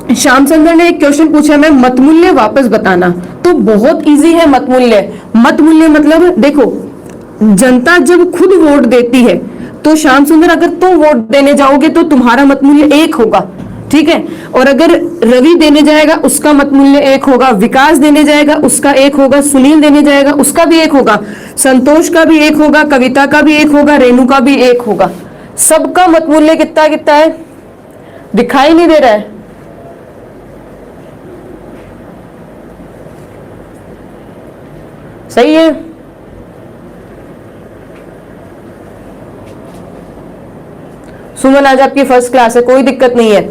श्याम सुंदर ने एक क्वेश्चन पूछा, मैं मतमूल्य वापस बताना। तो बहुत इजी है मतमूल्य। मतमूल्य मतलब देखो, जनता जब खुद वोट देती है तो श्याम सुंदर अगर तुम वोट देने जाओगे तो तुम्हारा मतमूल्य 1 होगा, ठीक है। और अगर रवि देने जाएगा उसका मतमूल्य 1 होगा, विकास देने जाएगा उसका 1 होगा, सुनील देने जाएगा उसका भी 1 होगा, संतोष का भी 1 होगा, कविता का भी 1 होगा, रेणु का भी 1 होगा। सबका मतमूल्य कितना कितना है? दिखाई नहीं दे रहा है। सही है। सुमन आज आपकी फर्स्ट क्लास है, कोई दिक्कत नहीं है,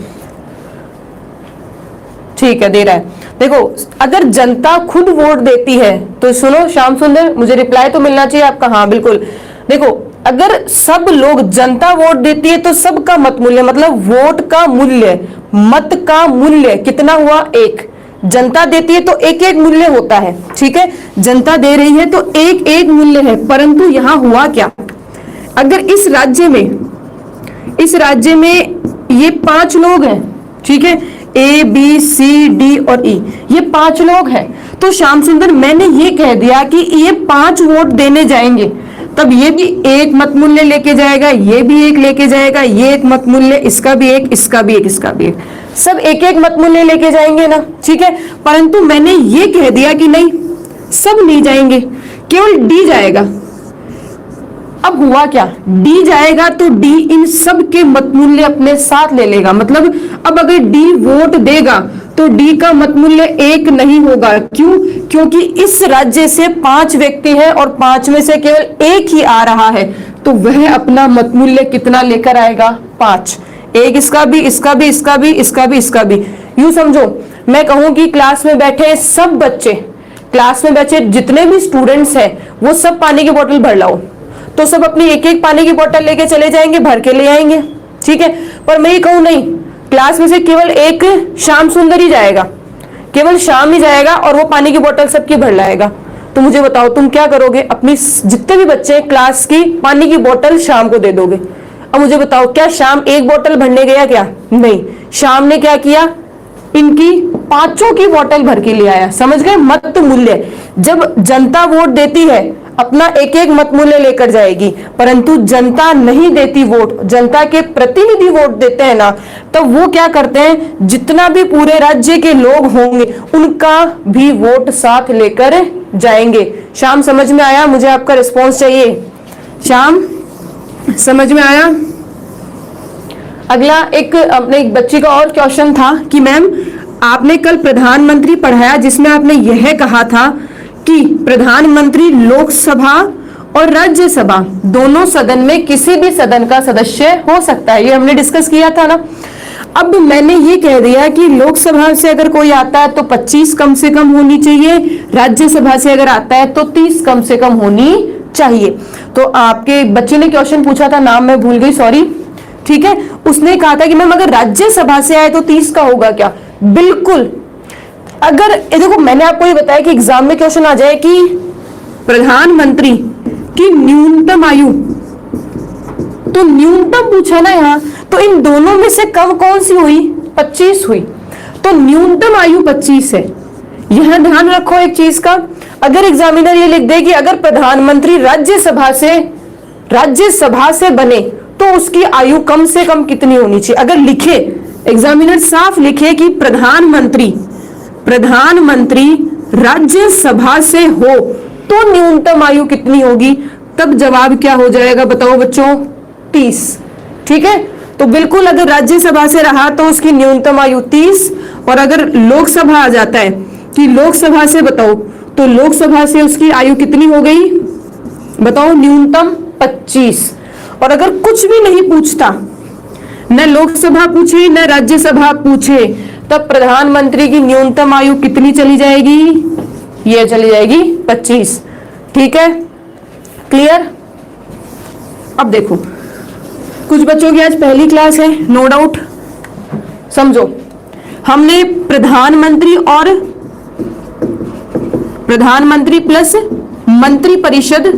ठीक है, दे रहा है। देखो, अगर जनता खुद वोट देती है तो सुनो श्याम सुंदर, मुझे रिप्लाई तो मिलना चाहिए आपका। हाँ बिल्कुल। देखो, अगर सब लोग, जनता वोट देती है तो सबका मत मूल्य मतलब वोट का मूल्य, मत का मूल्य कितना हुआ? 1। जनता देती है तो एक एक मूल्य होता है, ठीक है। जनता दे रही है तो एक एक मूल्य है। परंतु यहां हुआ क्या, अगर इस राज्य में ये 5 लोग हैं, ठीक है, A B C D और E, ये 5 लोग हैं, तो श्याम सुंदर मैंने ये कह दिया कि ये 5 वोट देने जाएंगे, तब ये भी एक मत मूल्य लेके जाएगा, ये भी एक लेके जाएगा, ये एक मत मूल्य, इसका भी एक, इसका भी एक, इसका भी एक, सब एक एक मत मूल्य लेके जाएंगे ना, ठीक है। परंतु मैंने ये कह दिया कि नहीं, सब नहीं जाएंगे, केवल D जाएगा। अब हुआ क्या, D जाएगा तो D इन सब के मत मूल्य अपने साथ ले लेगा। मतलब अब अगर D वोट देगा तो D का मत मूल्य 1 नहीं होगा। क्यों? क्योंकि इस राज्य से 5 व्यक्ति हैं और 5 में से केवल 1 ही आ रहा है, तो वह अपना मत मूल्य कितना लेकर आएगा? 5। एक इसका भी, इसका भी, इसका भी, इसका भी, इसका भी। यूं समझो, मैं कहूं कि क्लास में बैठे सब बच्चे, क्लास में बैठे जितने भी स्टूडेंट्स हैं वो सब पानी की बोतल भर लाओ, तो सब अपनी एक एक पानी की बोतल लेके चले जाएंगे, भर के ले आएंगे, ठीक है। पर मैं ये कहूं नहीं, क्लास में से केवल एक श्याम सुंदर ही जाएगा, केवल श्याम ही जाएगा और वो पानी की बोतल सबकी भर लाएगा, तो मुझे बताओ तुम क्या करोगे? अपनी जितने भी बच्चे क्लास की पानी की बोतल शाम को दे दोगे। अब मुझे बताओ, क्या श्याम एक बोतल भरने गया? क्या नहीं, श्याम ने क्या किया? इनकी 5 की बोतल भर के ले आया। समझ गए? मत मूल्य, जब जनता वोट देती है अपना एक एक मत मूल्य लेकर जाएगी, परंतु जनता नहीं देती वोट, जनता के प्रतिनिधि वोट देते हैं ना, तो वो क्या करते हैं, जितना भी पूरे राज्य के लोग होंगे उनका भी वोट साथ लेकर जाएंगे। शाम समझ में आया? मुझे आपका रिस्पॉन्स चाहिए। शाम समझ में आया? अगला एक बच्ची का और क्वेश्चन था कि मैम आपने कल प्रधानमंत्री पढ़ाया जिसमें आपने यह कहा था कि प्रधानमंत्री लोकसभा और राज्यसभा दोनों सदन में किसी भी सदन का सदस्य हो सकता है। ये हमने डिस्कस किया था ना। अब मैंने ये कह दिया कि लोकसभा से अगर कोई आता है तो 25 कम से कम होनी चाहिए, राज्यसभा से अगर आता है तो 30 कम से कम होनी चाहिए। तो आपके बच्चे ने क्वेश्चन पूछा था, नाम मैं भूल गई, सॉरी, ठीक है। उसने कहा था कि मैम अगर राज्यसभा से आए तो 30 का होगा क्या? बिल्कुल। अगर देखो, मैंने आपको ये बताया कि एग्जाम में क्वेश्चन आ जाए कि प्रधानमंत्री की न्यूनतम आयु, तो न्यूनतम पूछा ना यहाँ, तो इन दोनों में से कम कौन सी हुई? 25 हुई, तो न्यूनतम आयु 25 है। यह ध्यान रखो एक चीज का, अगर एग्जामिनर ये लिख दे कि अगर प्रधानमंत्री राज्यसभा से बने तो उसकी आयु कम से कम कितनी होनी चाहिए, अगर लिखे एग्जामिनर साफ लिखे कि प्रधानमंत्री राज्यसभा से हो तो न्यूनतम आयु कितनी होगी, तब जवाब क्या हो जाएगा बताओ बच्चों? 30, ठीक है। तो बिल्कुल अगर राज्यसभा से रहा तो उसकी न्यूनतम आयु 30, और अगर लोकसभा आ जाता है कि लोकसभा से बताओ तो लोकसभा से उसकी आयु कितनी हो गई बताओ? न्यूनतम 25। और अगर कुछ भी नहीं पूछता, न लोकसभा पूछे न राज्यसभा पूछे, तब प्रधानमंत्री की न्यूनतम आयु कितनी चली जाएगी? ये चली जाएगी 25, ठीक है। क्लियर? अब देखो, कुछ बच्चों की आज पहली क्लास है, नो डाउट। समझो, हमने प्रधानमंत्री प्लस मंत्री परिषद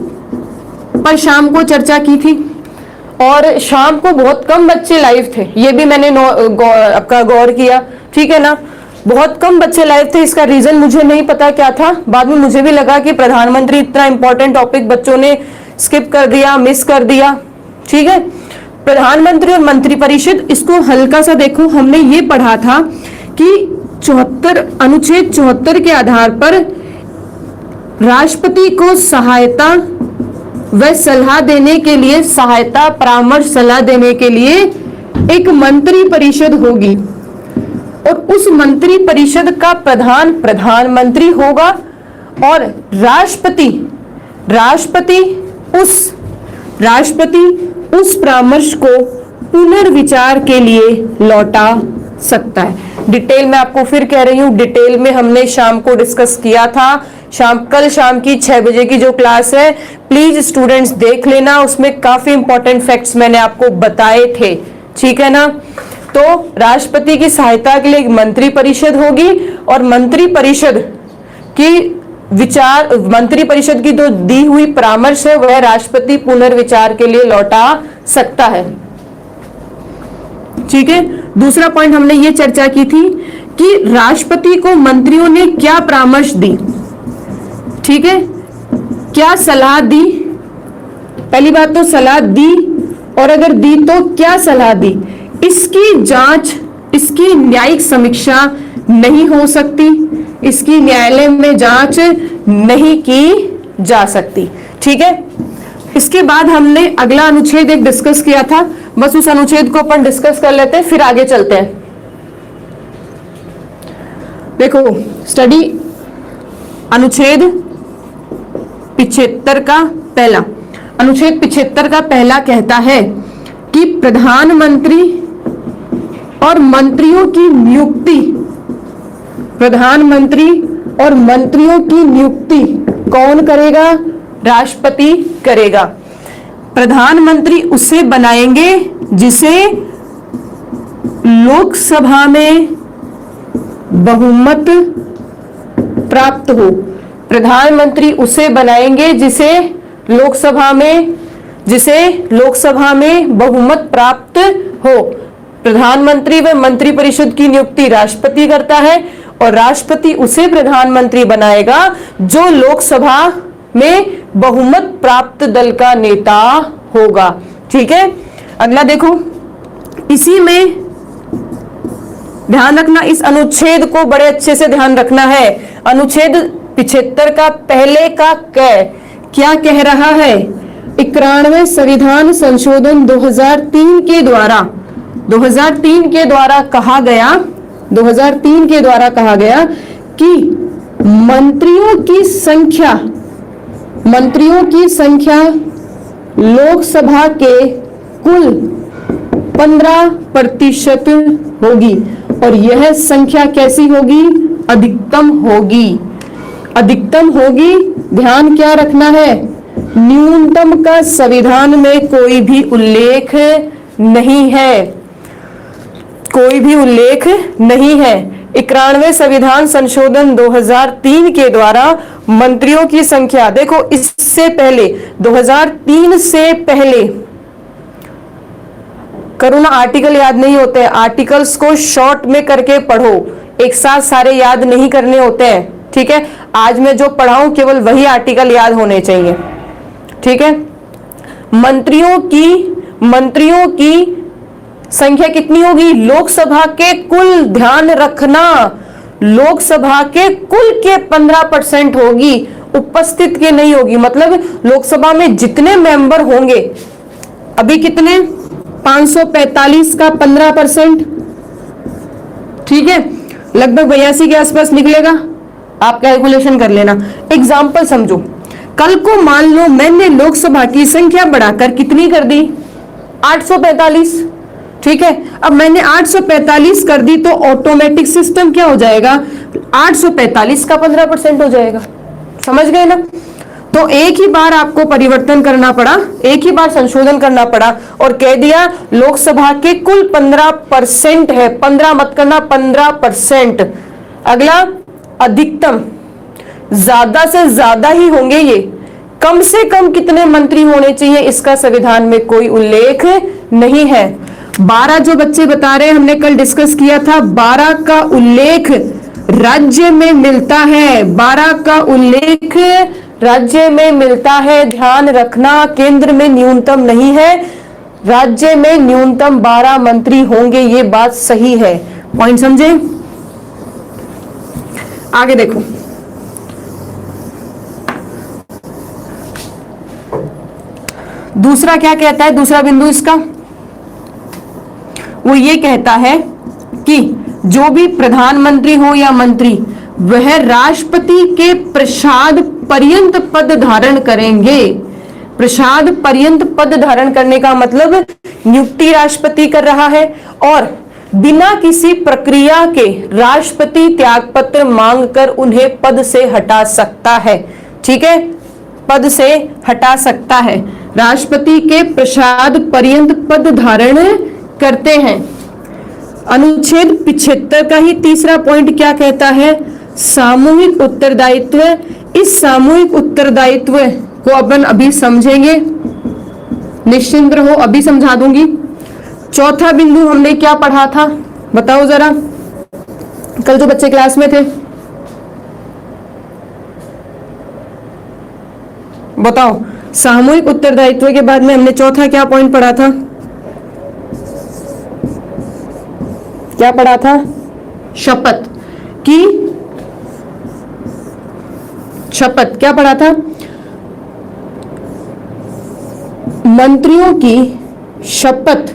पर शाम को चर्चा की थी, और शाम को बहुत कम बच्चे लाइव थे, ये भी मैंने आपका गौर किया, ठीक है ना। बहुत कम बच्चे लाइव थे, इसका रीजन मुझे नहीं पता क्या था। बाद में मुझे भी लगा कि प्रधानमंत्री इतना इंपॉर्टेंट टॉपिक बच्चों ने स्किप कर दिया, मिस कर दिया, ठीक है। प्रधानमंत्री और मंत्रिपरिषद, इसको हल्का सा देखो, हमने ये पढ़ा था कि अनुच्छेद 74 के आधार पर राष्ट्रपति को सहायता व सलाह देने के लिए, सहायता परामर्श सलाह देने के लिए एक मंत्री परिषद होगी और उस मंत्री परिषद का प्रधान प्रधानमंत्री होगा और राष्ट्रपति उस परामर्श को पुनर्विचार के लिए लौटा सकता है। डिटेल में आपको फिर कह रही हूं, डिटेल में हमने शाम को डिस्कस किया था। कल शाम की 6 बजे की जो क्लास है, प्लीज स्टूडेंट्स देख लेना, उसमें काफी इंपॉर्टेंट फैक्ट्स मैंने आपको बताए थे, ठीक है ना। तो राष्ट्रपति की सहायता के लिए एक मंत्री परिषद होगी और मंत्री परिषद की जो दी हुई परामर्श है वह राष्ट्रपति पुनर्विचार के लिए लौटा सकता है, ठीक है। दूसरा पॉइंट हमने ये चर्चा की थी कि राष्ट्रपति को मंत्रियों ने क्या परामर्श दी, ठीक है, क्या सलाह दी। पहली बात तो सलाह दी, और अगर दी तो क्या सलाह दी, इसकी जांच, इसकी न्यायिक समीक्षा नहीं हो सकती, इसकी न्यायालय में जांच नहीं की जा सकती, ठीक है। इसके बाद हमने अगला अनुच्छेद एक डिस्कस किया था, बस उस अनुच्छेद को अपन डिस्कस कर लेते हैं, फिर आगे चलते हैं। देखो स्टडी अनुच्छेद 75 का पहला, अनुच्छेद 75 का पहला कहता है कि प्रधानमंत्री और मंत्रियों की नियुक्ति, प्रधानमंत्री और मंत्रियों की नियुक्ति कौन करेगा, राष्ट्रपति करेगा। प्रधानमंत्री उसे बनाएंगे जिसे लोकसभा में बहुमत प्राप्त हो। प्रधानमंत्री उसे बनाएंगे जिसे लोकसभा में बहुमत प्राप्त हो। प्रधानमंत्री व मंत्रिपरिषद की नियुक्ति राष्ट्रपति करता है और राष्ट्रपति उसे प्रधानमंत्री बनाएगा जो लोकसभा में बहुमत प्राप्त दल का नेता होगा, ठीक है। अगला देखो, इसी में ध्यान रखना, इस अनुच्छेद को बड़े अच्छे से ध्यान रखना है। अनुच्छेद 75 का पहले का क्या कह रहा है, 91वें संविधान संशोधन 2003 के द्वारा कहा गया कि मंत्रियों की संख्या लोकसभा के कुल 15% होगी और यह संख्या कैसी होगी, अधिकतम होगी। ध्यान क्या रखना है, न्यूनतम का संविधान में कोई भी उल्लेख नहीं है। 91वें संविधान संशोधन 2003 के द्वारा मंत्रियों की संख्या, देखो इससे पहले 2003 से पहले करो ना, आर्टिकल याद नहीं होते हैं, आर्टिकल्स को शॉर्ट में करके पढ़ो, एक साथ सारे याद नहीं करने होते हैं, ठीक है। आज मैं जो पढ़ाऊं केवल वही आर्टिकल याद होने चाहिए, ठीक है। मंत्रियों की संख्या कितनी होगी, लोकसभा के कुल, ध्यान रखना, लोकसभा के कुल के 15% होगी, उपस्थित के नहीं होगी। मतलब लोकसभा में जितने मेंबर होंगे, अभी कितने, 545 का 15%, ठीक है, लगभग 82 के आसपास निकलेगा, आप कैलकुलेशन कर लेना। एग्जाम्पल समझो, कल को मान लो मैंने लोकसभा की संख्या बढ़ाकर कितनी कर दी, 845, ठीक है। अब मैंने 845 कर दी तो ऑटोमेटिक सिस्टम क्या हो जाएगा, 845 का 15% हो जाएगा, समझ गए ना। तो एक ही बार आपको परिवर्तन करना पड़ा, एक ही बार संशोधन करना पड़ा और कह दिया लोकसभा के कुल 15% है, 15 मत करना, 15%। अगला अधिकतम, ज्यादा से ज्यादा ही होंगे ये, कम से कम कितने मंत्री होने चाहिए इसका संविधान में कोई उल्लेख नहीं है। 12 जो बच्चे बता रहे हैं, हमने कल डिस्कस किया था, 12 का उल्लेख राज्य में मिलता है, 12 का उल्लेख राज्य में मिलता है। ध्यान रखना, केंद्र में न्यूनतम नहीं है, राज्य में न्यूनतम 12 मंत्री होंगे, ये बात सही है। पॉइंट समझे? आगे देखो, दूसरा क्या कहता है, दूसरा बिंदु इसका वो ये कहता है कि जो भी प्रधानमंत्री हो या मंत्री, वह राष्ट्रपति के प्रसाद पर्यंत पद धारण करेंगे। प्रसाद पर्यंत पद धारण करने का मतलब नियुक्ति राष्ट्रपति कर रहा है और बिना किसी प्रक्रिया के राष्ट्रपति त्यागपत्र मांगकर उन्हें पद से हटा सकता है। ठीक है, पद से हटा सकता है। राष्ट्रपति के प्रसाद पर्यंत पद धारण करते हैं। अनुच्छेद 75 का ही तीसरा पॉइंट क्या कहता है, सामूहिक उत्तरदायित्व। इस सामूहिक उत्तरदायित्व को अपन अभी समझेंगे, निश्चिंत रहो, अभी समझा दूंगी। चौथा बिंदु हमने क्या पढ़ा था, बताओ जरा, कल जो बच्चे क्लास में थे बताओ। सामूहिक उत्तरदायित्व के बाद में हमने चौथा क्या पॉइंट पढ़ा था, क्या पढ़ा था, शपथ की, शपथ क्या पढ़ा था, मंत्रियों की शपथ,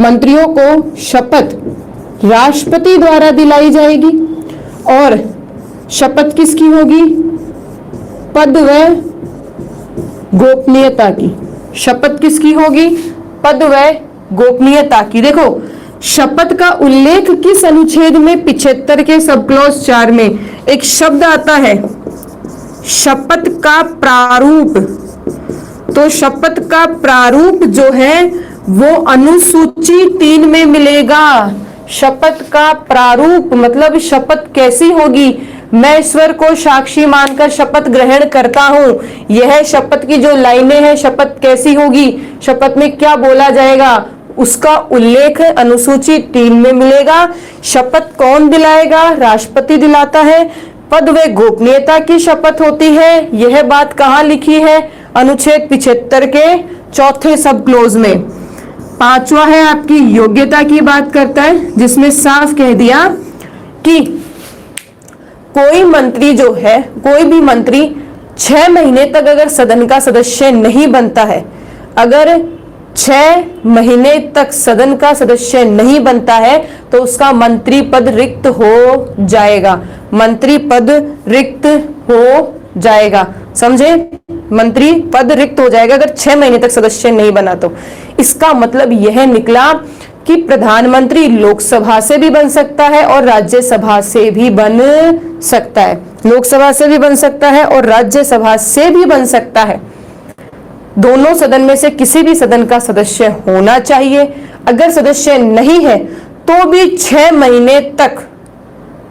मंत्रियों को शपथ राष्ट्रपति द्वारा दिलाई जाएगी। और शपथ किसकी होगी, पद व गोपनीयता की। शपथ किसकी होगी, पद व गोपनीयता की। देखो, शपथ का उल्लेख किस अनुच्छेद में, 75 के सब क्लॉज 4 में एक शब्द आता है, शपथ का प्रारूप। तो शपथ का प्रारूप जो है वो अनुसूची 3 में मिलेगा। शपथ का प्रारूप मतलब शपथ कैसी होगी, मैं ईश्वर को साक्षी मानकर शपथ ग्रहण करता हूं, यह शपथ की जो लाइनें हैं, शपथ कैसी होगी, शपथ में क्या बोला जाएगा, उसका उल्लेख अनुसूची 3 में मिलेगा। शपथ कौन दिलाएगा, राष्ट्रपति दिलाता है। पद व गोपनीयता की शपथ होती है, यह बात कहाँ लिखी है, अनुच्छेद 75 के चौथे सब क्लोज में। पांचवा है आपकी योग्यता की बात करता है, जिसमें साफ कह दिया कि कोई मंत्री जो है, कोई भी मंत्री 6 महीने तक अगर सदन का सदस्य नहीं बनता है, अगर 6 महीने तक सदन का सदस्य नहीं बनता है तो उसका मंत्री पद रिक्त हो जाएगा, मंत्री पद रिक्त हो जाएगा। समझे, मंत्री पद रिक्त हो जाएगा अगर 6 महीने तक सदस्य नहीं बना तो। इसका मतलब यह निकला कि प्रधानमंत्री लोकसभा से भी बन सकता है और राज्यसभा से भी बन सकता है, लोकसभा से भी बन सकता है और राज्यसभा से भी बन सकता है। दोनों सदन में से किसी भी सदन का सदस्य होना चाहिए। अगर सदस्य नहीं है तो भी 6 महीने तक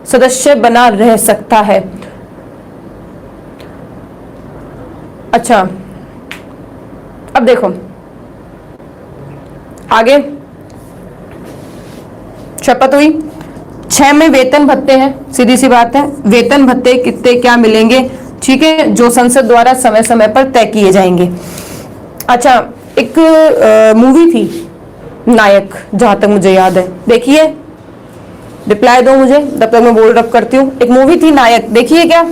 सदस्य बना रह सकता है। अच्छा, अब देखो आगे, शपथ हुई, 6 में वेतन भत्ते हैं, सीधी सी बात है, वेतन भत्ते कितने क्या मिलेंगे, ठीक है, जो संसद द्वारा समय समय पर तय किए जाएंगे। अच्छा, एक मूवी थी नायक, जहां तक मुझे याद है, देखिए, रिप्लाई दो मुझे, तब तक मैं बोल रब करती हूँ। एक मूवी थी नायक, देखिए क्या,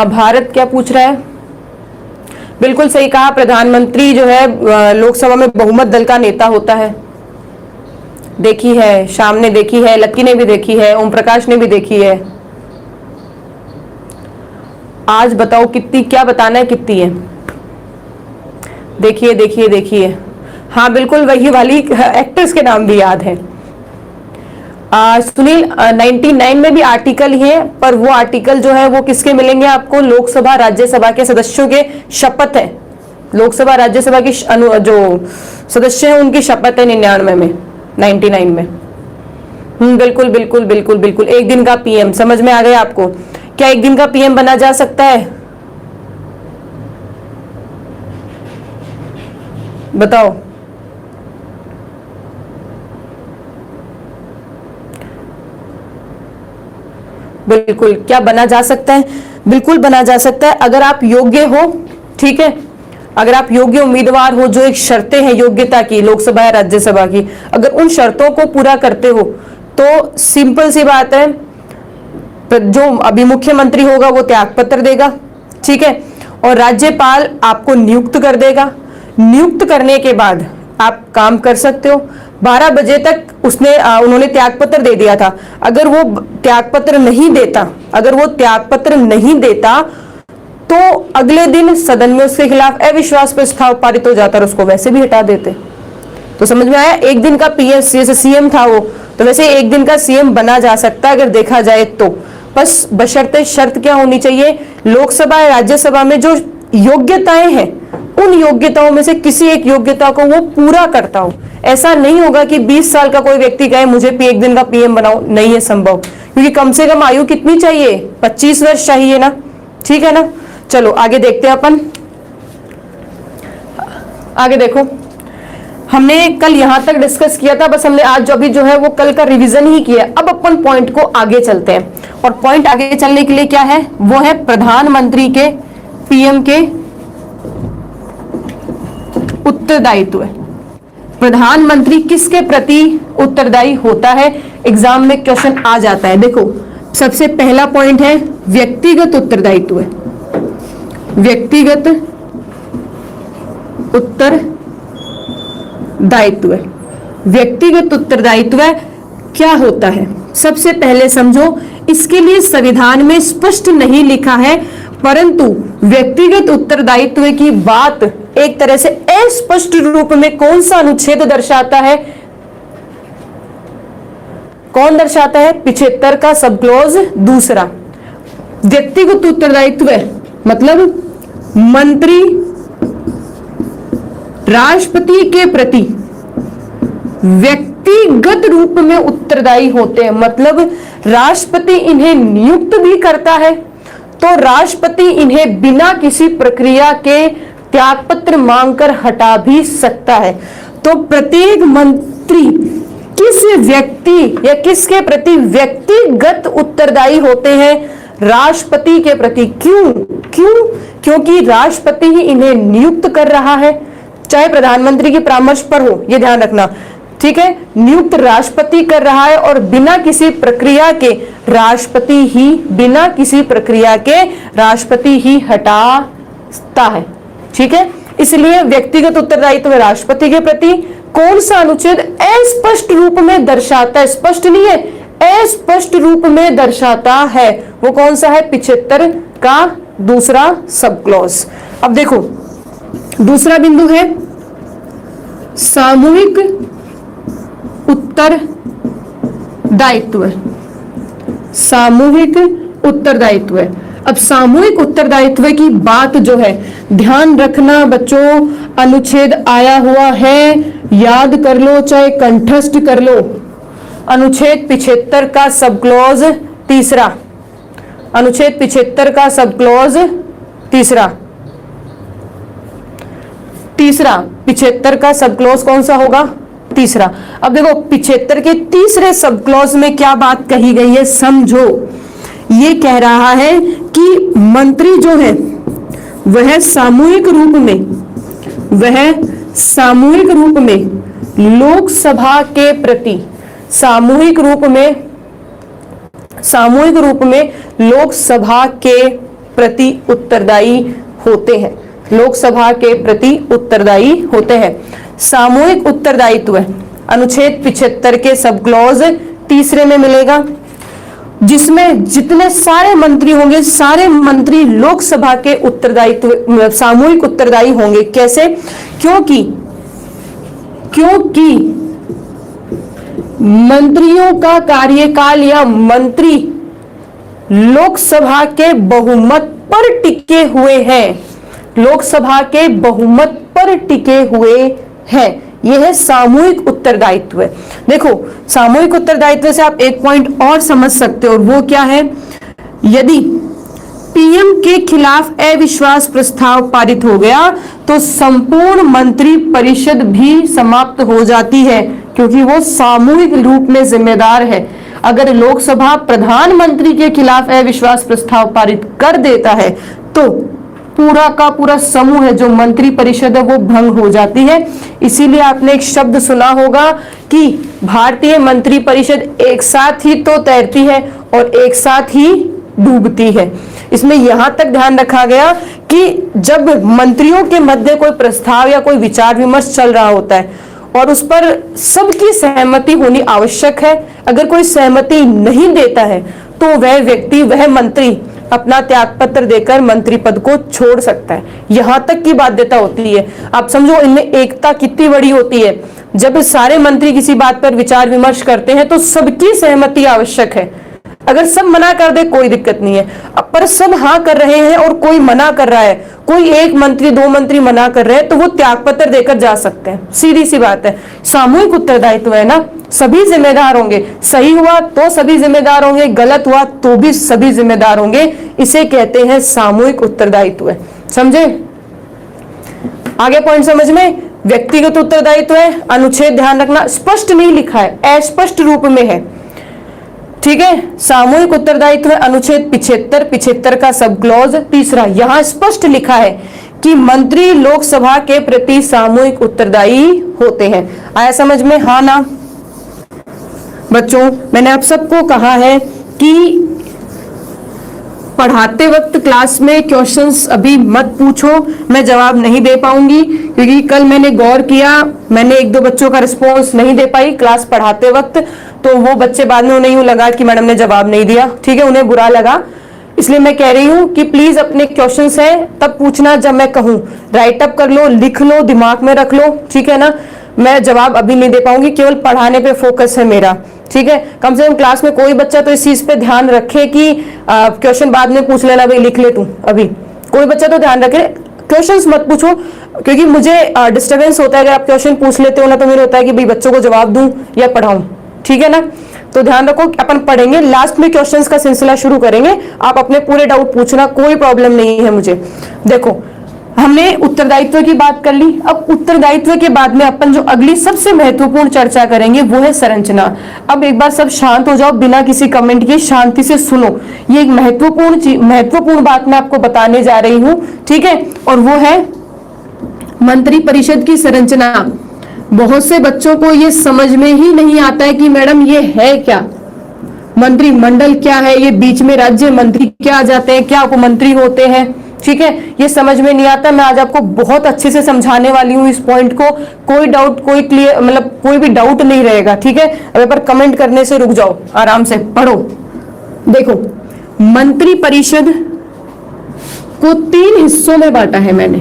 भारत क्या पूछ रहा है, बिल्कुल सही कहा, प्रधानमंत्री जो है लोकसभा में बहुमत दल का नेता होता है। देखी है, शाम ने देखी है, लक्की ने भी देखी है, ओम प्रकाश ने भी देखी है। आज बताओ कितनी, क्या बताना है कितनी है, देखिए देखिए देखिए, हाँ बिल्कुल वही वाली एक्ट्रेस के नाम भी याद है। सुनील 99 में भी आर्टिकल ही है, पर वो आर्टिकल जो है वो किसके मिलेंगे आपको, लोकसभा राज्यसभा के सदस्यों के शपथ है, लोकसभा राज्यसभा की जो सदस्य है उनकी शपथ है 99 में, 99 में। बिल्कुल बिल्कुल बिल्कुल बिल्कुल। एक दिन का पीएम समझ में आ गया आपको? क्या एक दिन का पीएम बना जा सकता है? बताओ। बिल्कुल, क्या बना जा सकता है? बिल्कुल बना जा सकता है, अगर आप योग्य हो। ठीक है, अगर आप योग्य उम्मीदवार हो, जो एक शर्तें हैं योग्यता की लोकसभा या राज्यसभा की, अगर उन शर्तों को पूरा करते हो तो सिंपल सी बात है, जो अभी मुख्यमंत्री होगा वो त्यागपत्र देगा। ठीक है, और राज्यपाल आपको नियुक्त कर देगा। नियुक्त करने के बाद आप काम कर सकते हो। 12 बजे तक उन्होंने त्यागपत्र दे दिया था, अगर वो त्यागपत्र नहीं देता, अगर वो त्यागपत्र नहीं देता तो अगले दिन सदन में उसके खिलाफ अविश्वास प्रस्ताव पारित हो जाता और उसको वैसे भी हटा देते। तो समझ में आया? एक दिन का पीएस जैसे सीएम था वो, तो वैसे एक दिन का सीएम बना जा सकता है अगर देखा जाए तो। बस बशर्ते शर्त क्या होनी चाहिए, लोकसभा या राज्यसभा में जो योग्यताएं हैं उन योग्यताओं में से किसी एक योग्यता को वो पूरा करता हो। ऐसा नहीं होगा कि 20 साल का कोई व्यक्ति कहे मुझे एक दिन का पीएम बनाओ, नहीं है संभव, क्योंकि कम से कम आयु कितनी चाहिए, 25 वर्ष चाहिए ना। ठीक है ना, चलो आगे देखते हैं अपन। आगे देखो, हमने कल यहां तक डिस्कस किया था, बस हमने आज अभी जो है वो कल का रिवीजन ही किया। अब अपन पॉइंट को आगे चलते हैं, और पॉइंट आगे चलने के लिए क्या है, वो है प्रधानमंत्री के, पीएम के उत्तरदायित्व है। प्रधानमंत्री किसके प्रति उत्तरदायी होता है, एग्जाम में क्वेश्चन आ जाता है। देखो, सबसे पहला पॉइंट है व्यक्तिगत उत्तरदायित्व है। व्यक्तिगत उत्तरदायित्व है। व्यक्तिगत उत्तरदायित्व क्या होता है, सबसे पहले समझो। इसके लिए संविधान में स्पष्ट नहीं लिखा है, परंतु व्यक्तिगत उत्तरदायित्व की बात एक तरह से अस्पष्ट रूप में कौन सा अनुच्छेद दर्शाता है, कौन दर्शाता है, 75 का सब क्लॉज दूसरा। व्यक्तिगत उत्तरदायित्व मतलब मंत्री राष्ट्रपति के प्रति व्यक्तिगत रूप में उत्तरदायी होते हैं। मतलब राष्ट्रपति इन्हें नियुक्त भी करता है तो राष्ट्रपति इन्हें बिना किसी प्रक्रिया के त्यागपत्र मांगकर हटा भी सकता है। तो प्रत्येक मंत्री किस व्यक्ति या किसके प्रति व्यक्तिगत उत्तरदायी होते हैं, राष्ट्रपति के प्रति। क्यों? क्योंकि राष्ट्रपति ही इन्हें नियुक्त कर रहा है, चाहे प्रधानमंत्री के परामर्श पर हो, यह ध्यान रखना। ठीक है, नियुक्त राष्ट्रपति कर रहा है और बिना किसी प्रक्रिया के राष्ट्रपति ही हटाता है। ठीक है, इसलिए व्यक्तिगत उत्तरदायित्व राष्ट्रपति के प्रति कौन सा अनुच्छेद अस्पष्ट रूप में दर्शाता है, स्पष्ट नहीं है, अस्पष्ट रूप में दर्शाता है, वो कौन सा है, 75 का दूसरा सब क्लॉज। अब देखो, दूसरा बिंदु है सामूहिक उत्तरदायित्व। सामूहिक उत्तरदायित्व। अब सामूहिक उत्तरदायित्व की बात जो है, ध्यान रखना बच्चों, अनुच्छेद आया हुआ है, याद कर लो चाहे कंठस्थ कर लो। अनुच्छेद 75 का सब क्लॉज तीसरा, अनुच्छेद 75 का सब क्लॉज तीसरा, 75 का सब क्लॉज कौन सा होगा, तीसरा। अब देखो 75 के तीसरे सब क्लॉज में क्या बात कही गई है, समझो। ये कह रहा है कि मंत्री जो है वह सामूहिक रूप में लोकसभा के प्रति, सामूहिक रूप में लोकसभा के प्रति उत्तरदायी होते हैं, लोकसभा के प्रति उत्तरदायी होते हैं। सामूहिक उत्तरदायित्व अनुच्छेद 75 के सब क्लॉज तीसरे में मिलेगा, जिसमें जितने सारे मंत्री होंगे, सारे मंत्री लोकसभा के उत्तरदायित्व सामूहिक उत्तरदायी होंगे। कैसे? क्योंकि मंत्रियों का कार्यकाल या मंत्री लोकसभा के बहुमत पर टिके हुए हैं, लोकसभा के बहुमत पर टिके हुए हैं। यह है सामूहिक उत्तरदायित्व। देखो, सामूहिक उत्तरदायित्व से आप एक पॉइंट और समझ सकते हो, और वो क्या है, यदि पीएम के खिलाफ अविश्वास प्रस्ताव पारित हो गया तो संपूर्ण मंत्री परिषद भी समाप्त हो जाती है, क्योंकि वो सामूहिक रूप में जिम्मेदार है। अगर लोकसभा प्रधानमंत्री के खिलाफ अविश्वास प्रस्ताव पारित कर देता है तो पूरा का पूरा समूह है जो मंत्री परिषद है वो भंग हो जाती है। इसीलिए आपने एक शब्द सुना होगा कि भारतीय मंत्री परिषद एक साथ ही तो तैरती है और एक साथ ही डूबती है। इसमें यहां तक ध्यान रखा गया कि जब मंत्रियों के मध्य कोई प्रस्ताव या कोई विचार विमर्श चल रहा होता है और उस पर सबकी सहमति होनी आवश्यक है, अगर कोई सहमति नहीं देता है तो वह व्यक्ति, वह मंत्री अपना त्यागपत्र देकर मंत्री पद को छोड़ सकता है। यहां तक की बाध्यता होती है। आप समझो इनमें एकता कितनी बड़ी होती है। जब सारे मंत्री किसी बात पर विचार विमर्श करते हैं तो सबकी सहमति आवश्यक है। अगर सब मना कर दे कोई दिक्कत नहीं है, पर सब हाँ कर रहे हैं और कोई मना कर रहा है, कोई एक मंत्री दो मंत्री मना कर रहे हैं, तो वो त्यागपत्र देकर जा सकते हैं। सीधी सी बात है। सामूहिक उत्तरदायित्व है ना, सभी जिम्मेदार होंगे। सही हुआ तो सभी जिम्मेदार होंगे, गलत हुआ तो भी सभी जिम्मेदार होंगे। इसे कहते हैं सामूहिक उत्तरदायित्व। समझे? आगे पॉइंट समझ में। व्यक्तिगत उत्तरदायित्व है, अनुच्छेद ध्यान रखना स्पष्ट नहीं लिखा है, अस्पष्ट रूप में है, ठीक है। सामूहिक उत्तरदायित्व अनुच्छेद 75 का सब क्लॉज तीसरा, यहां स्पष्ट लिखा है कि मंत्री लोकसभा के प्रति सामूहिक उत्तरदायी होते हैं। आया समझ में? हाँ ना बच्चों, मैंने आप सबको कहा है कि पढ़ाते वक्त क्लास में क्वेश्चंस अभी मत पूछो, मैं जवाब नहीं दे पाऊंगी, क्योंकि कल मैंने गौर किया, मैंने एक दो बच्चों का रिस्पॉन्स नहीं दे पाई क्लास पढ़ाते वक्त, तो वो बच्चे बाद में उन्हें यूं लगा कि मैडम ने जवाब नहीं दिया, ठीक है, उन्हें बुरा लगा। इसलिए मैं कह रही हूं कि प्लीज अपने क्वेश्चंस हैं तब पूछना जब मैं कहूं। राइट अप कर लो, लिख लो, दिमाग में रख लो, ठीक है ना। मैं जवाब अभी नहीं दे पाऊंगी, केवल पढ़ाने पे फोकस है मेरा, ठीक है। कम से कम क्लास में कोई बच्चा तो इस चीज पे ध्यान रखे कि क्वेश्चन बाद में पूछ लेना, भाई लिख ले तू, अभी कोई बच्चा तो ध्यान रखे, क्वेश्चंस मत पूछो, क्योंकि मुझे डिस्टर्बेंस होता है अगर आप क्वेश्चन पूछ लेते हो ना, तो मेरे होता है कि भाई बच्चों को जवाब दूं या पढ़ाऊं, ठीक है ना। तो ध्यान रखो, अपन पढ़ेंगे, लास्ट में क्वेश्चंस का सिलसिला शुरू करेंगे, आप अपने पूरे डाउट पूछना, कोई प्रॉब्लम नहीं है मुझे। देखो, हमने उत्तरदायित्व की बात कर ली। अब उत्तरदायित्व के बाद में अपन जो अगली सबसे महत्वपूर्ण चर्चा करेंगे वो है संरचना। अब एक बार सब शांत हो जाओ, बिना किसी कमेंट के शांति से सुनो। ये एक महत्वपूर्ण बात मैं आपको बताने जा रही हूं, ठीक है। और वो है मंत्री परिषद की संरचना। बहुत से बच्चों को ये समझ में ही नहीं आता है कि मैडम ये है क्या, मंत्रिमंडल क्या है, ये बीच में राज्य मंत्री क्या आ जाते हैं, क्या उपमंत्री होते हैं, ठीक है। ये समझ में नहीं आता। मैं आज आपको बहुत अच्छे से समझाने वाली हूँ इस पॉइंट को, कोई डाउट, कोई क्लियर, मतलब कोई भी डाउट नहीं रहेगा, ठीक है। अब पर कमेंट करने से रुक जाओ, आराम से पढ़ो। देखो, मंत्री परिषद को 3 हिस्सों में बांटा है मैंने,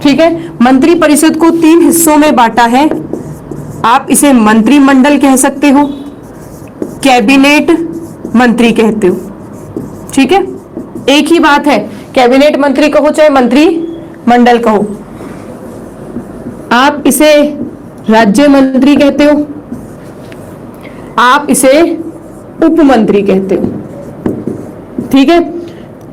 ठीक है। मंत्री परिषद को 3 हिस्सों में बांटा है। आप इसे मंत्रिमंडल कह सकते हो, कैबिनेट मंत्री कहते हो, ठीक है। एक ही बात है, कैबिनेट मंत्री कहो चाहे मंत्रिमंडल कहो। आप इसे राज्य मंत्री कहते हो, आप इसे उप मंत्री कहते हो, ठीक है।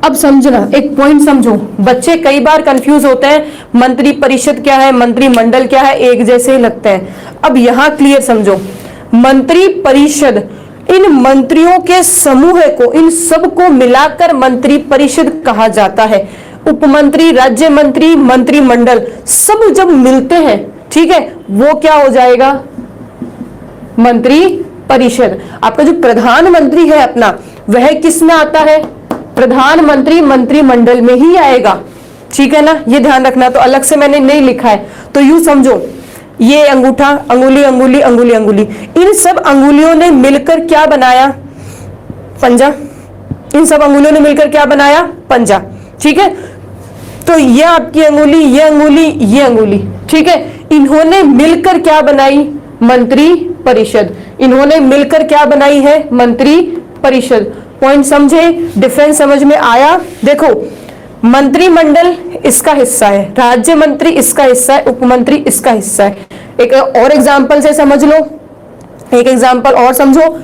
अब समझना, एक पॉइंट समझो, बच्चे कई बार कंफ्यूज होते हैं, मंत्री परिषद क्या है, मंत्रिमंडल क्या है, एक जैसे ही लगते हैं। अब यहां क्लियर समझो, मंत्री परिषद इन मंत्रियों के समूह को, इन सबको मिलाकर मंत्री परिषद कहा जाता है। उपमंत्री, राज्य मंत्री, मंत्रिमंडल सब जब मिलते हैं, ठीक है, वो क्या हो जाएगा, मंत्री परिषद। आपका जो प्रधानमंत्री है अपना, वह किस में आता है, प्रधानमंत्री मंत्रिमंडल में ही आएगा, ठीक है ना। ये ध्यान रखना, तो अलग से मैंने नहीं लिखा है। तो यूं समझो, ये अंगूठा, अंगुली अंगुली अंगुली अंगुली, इन सब अंगुलियों ने मिलकर क्या बनाया, पंजा। इन सब अंगुलियों ने मिलकर क्या बनाया, पंजा, ठीक है। तो ये आपकी अंगुली, ये अंगुली, ये अंगुली, ठीक है, इन्होंने मिलकर क्या बनाई, मंत्री परिषद। इन्होंने मिलकर क्या बनाई है? मंत्री परिषद। पॉइंट समझे? डिफरेंस समझ में आया? देखो, मंत्रिमंडल इसका हिस्सा है, राज्य मंत्री इसका हिस्सा है, उपमंत्री इसका हिस्सा है। एक और एग्जांपल से समझ लो, एक एग्जांपल और समझो।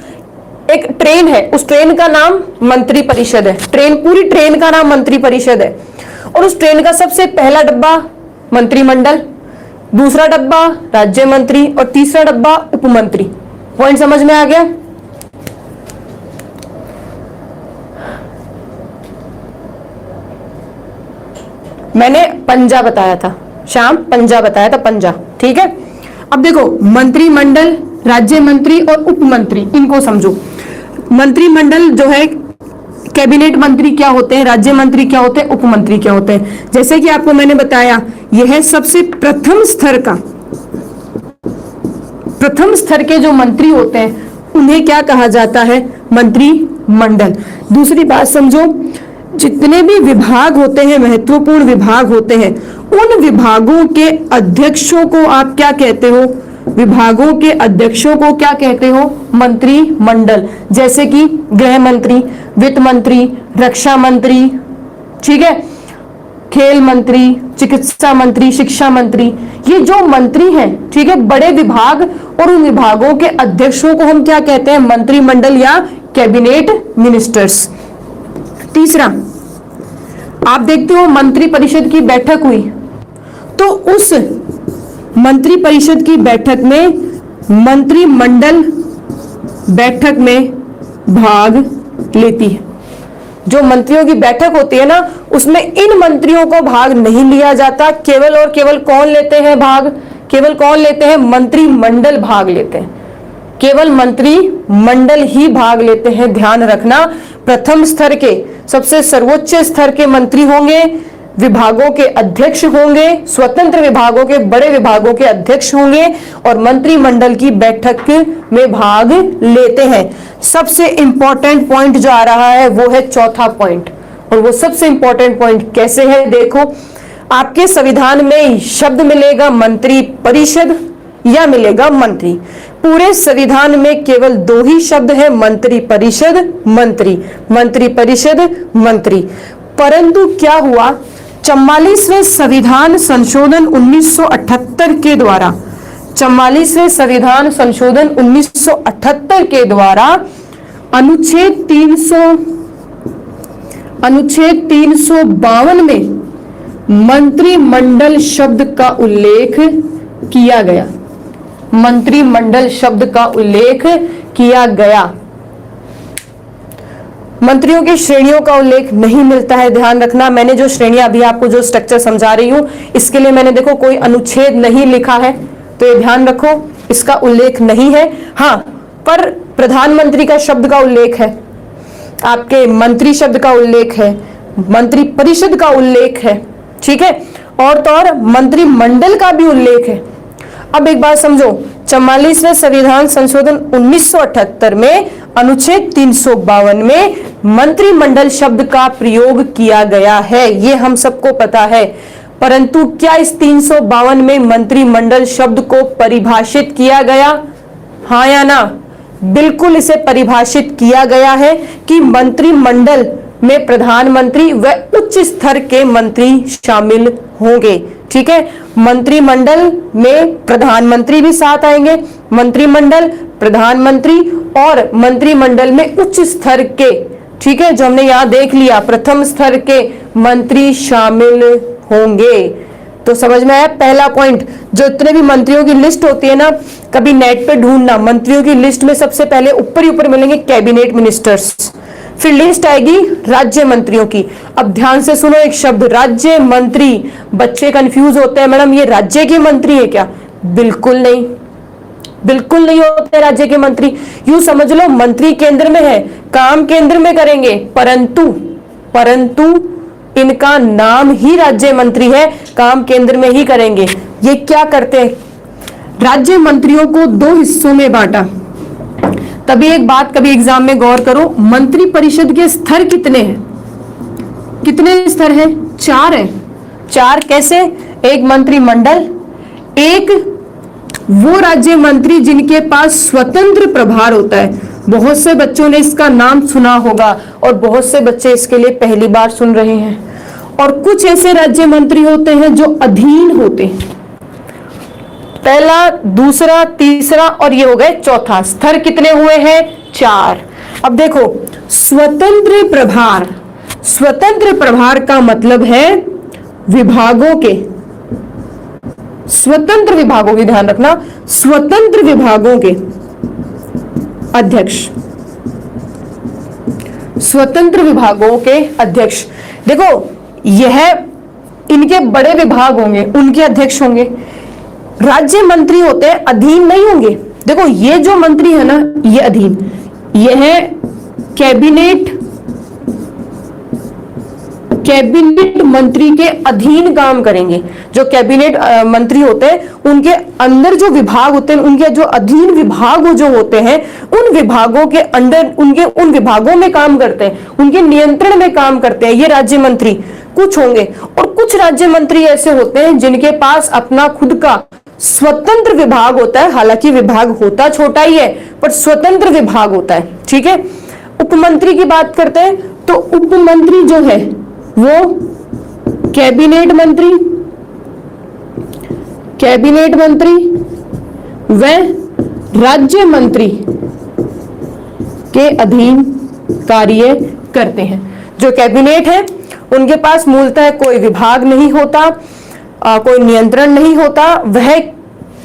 एक ट्रेन है, उस ट्रेन का नाम मंत्री परिषद है, ट्रेन, पूरी ट्रेन का नाम मंत्री परिषद है, और उस ट्रेन का सबसे पहला डब्बा मंत्रिमंडल, दूसरा डब्बा राज्य मंत्री और तीसरा डब्बा उपमंत्री। पॉइंट समझ में आ गया? मैंने पंजा बताया था, शाम पंजा बताया था, पंजा, ठीक है। अब देखो, मंत्रिमंडल, राज्य मंत्री और उपमंत्री, इनको समझो। मंत्रिमंडल जो है, कैबिनेट मंत्री क्या होते हैं, राज्य मंत्री क्या होते हैं, उपमंत्री क्या होते हैं। जैसे कि आपको मैंने बताया, यह सबसे प्रथम स्तर के जो मंत्री होते हैं उन्हें क्या कहा जाता है? मंत्रिमंडल। दूसरी बात समझो, जितने भी विभाग होते हैं, महत्वपूर्ण विभाग होते हैं, उन विभागों के अध्यक्षों को आप क्या कहते हो? विभागों के अध्यक्षों को क्या कहते हो? मंत्रिमंडल। जैसे कि गृह मंत्री, वित्त मंत्री, रक्षा मंत्री, ठीक है, खेल मंत्री, चिकित्सा मंत्री, शिक्षा मंत्री, ये जो मंत्री हैं, ठीक है, बड़े विभाग, और उन विभागों के अध्यक्षों को हम क्या कहते हैं? मंत्रिमंडल या कैबिनेट मिनिस्टर्स। तीसरा, आप देखते हो मंत्री परिषद की बैठक हुई, तो उस मंत्री परिषद की बैठक में मंत्रिमंडल बैठक में भाग लेती है। जो मंत्रियों की बैठक होती है ना, उसमें इन मंत्रियों को भाग नहीं लिया जाता, केवल और केवल कौन लेते हैं भाग? केवल कौन लेते हैं? मंत्रिमंडल भाग लेते हैं, केवल मंत्रिमंडल ही भाग लेते हैं। ध्यान रखना, प्रथम स्तर के, सबसे सर्वोच्च स्तर के मंत्री होंगे, विभागों के अध्यक्ष होंगे, स्वतंत्र विभागों के, बड़े विभागों के अध्यक्ष होंगे, और मंत्रिमंडल की बैठक में भाग लेते हैं। सबसे इंपॉर्टेंट पॉइंट जो आ रहा है वो है चौथा पॉइंट, और वो सबसे इंपॉर्टेंट पॉइंट कैसे है? देखो, आपके संविधान में शब्द मिलेगा मंत्री परिषद या मिलेगा मंत्री। पूरे संविधान में केवल दो ही शब्द है, मंत्री परिषद, मंत्री, मंत्री परिषद, मंत्री। परंतु क्या हुआ, 44वें संविधान संशोधन 1978 के द्वारा, 44वें संविधान संशोधन 1978 के द्वारा अनुच्छेद 352 में मंत्रिमंडल शब्द का उल्लेख किया गया। मंत्रिमंडल शब्द का उल्लेख किया गया। मंत्रियों की श्रेणियों का उल्लेख नहीं मिलता है। ध्यान रखना, मैंने जो श्रेणियां अभी आपको जो स्ट्रक्चर समझा रही हूं, इसके लिए मैंने देखो कोई अनुच्छेद नहीं लिखा है, तो ये ध्यान रखो, इसका उल्लेख नहीं है। हाँ, पर प्रधानमंत्री का शब्द का उल्लेख है, आपके मंत्री शब्द का उल्लेख है, मंत्री परिषद का उल्लेख है, ठीक है, और तो और मंत्रिमंडल का भी उल्लेख है। अब एक बात समझो, 44वें संविधान संशोधन 1978 में अनुच्छेद 352 में मंत्रिमंडल शब्द का प्रयोग किया गया है, ये हम सबको पता है। परंतु क्या इस 352 में मंत्रिमंडल शब्द को परिभाषित किया गया? हाँ या ना? बिल्कुल, इसे परिभाषित किया गया है कि मंत्रिमंडल में प्रधानमंत्री व उच्च स्तर के मंत्री शामिल होंगे, ठीक है। मंत्रिमंडल में प्रधानमंत्री भी साथ आएंगे, मंत्रिमंडल, प्रधानमंत्री और मंत्रिमंडल में उच्च स्तर के, ठीक है, जो हमने यहां देख लिया, प्रथम स्तर के मंत्री शामिल होंगे। तो समझ में आया पहला पॉइंट। जो इतने भी मंत्रियों की लिस्ट होती है ना, कभी नेट पे ढूंढना, मंत्रियों की लिस्ट में सबसे पहले ऊपर ही ऊपर मिलेंगे कैबिनेट मिनिस्टर्स, फिर लिस्ट आएगी राज्य मंत्रियों की। अब ध्यान से सुनो एक शब्द, राज्य मंत्री। बच्चे कंफ्यूज होते हैं, मैडम ये राज्य के मंत्री है क्या? बिल्कुल नहीं, बिल्कुल नहीं होते राज्य के मंत्री। यूं समझ लो, मंत्री केंद्र में है, काम केंद्र में करेंगे, परंतु इनका नाम ही राज्य मंत्री है, काम केंद्र में ही करेंगे। ये क्या करते हैं? राज्य मंत्रियों को दो हिस्सों में बांटा। तभी एक बात कभी एग्जाम में गौर करो, मंत्री परिषद के स्तर कितने हैं? कितने स्तर हैं? 4 हैं। 4 कैसे? एक मंत्रिमंडल, एक वो राज्य मंत्री जिनके पास स्वतंत्र प्रभार होता है। बहुत से बच्चों ने इसका नाम सुना होगा और बहुत से बच्चे इसके लिए पहली बार सुन रहे हैं। और कुछ ऐसे राज्य मंत्री होते हैं जो अधीन होते हैं। पहला, दूसरा, तीसरा और ये हो गए चौथा। स्तर कितने हुए हैं? 4। अब देखो, स्वतंत्र प्रभार, स्वतंत्र प्रभार का मतलब है विभागों के, स्वतंत्र विभागों के, ध्यान रखना, स्वतंत्र विभागों के अध्यक्ष, स्वतंत्र विभागों के अध्यक्ष। देखो, यह इनके बड़े विभाग होंगे, उनके अध्यक्ष होंगे। राज्य मंत्री होते हैं, अधीन नहीं होंगे। देखो, ये जो मंत्री है ना, ये अधीन, यह है कैबिनेट, कैबिनेट मंत्री के अधीन काम करेंगे। जो कैबिनेट मंत्री होते हैं, उनके अंदर जो विभाग होते हैं, उनके जो अधीन विभाग जो होते हैं, उन विभागों के अंदर, उनके उन विभागों में काम करते हैं, उनके नियंत्रण में काम करते हैं ये राज्य मंत्री कुछ होंगे। और कुछ राज्य मंत्री ऐसे होते हैं जिनके पास अपना खुद का स्वतंत्र विभाग होता है। हालांकि विभाग होता छोटा ही है, पर स्वतंत्र विभाग होता है। ठीक है। उपमंत्री की बात करते हैं, तो उपमंत्री जो है वो कैबिनेट मंत्री, कैबिनेट मंत्री व राज्य मंत्री के अधीन कार्य करते हैं। जो कैबिनेट है उनके पास मूलतः कोई विभाग नहीं होता, कोई नियंत्रण नहीं होता, वह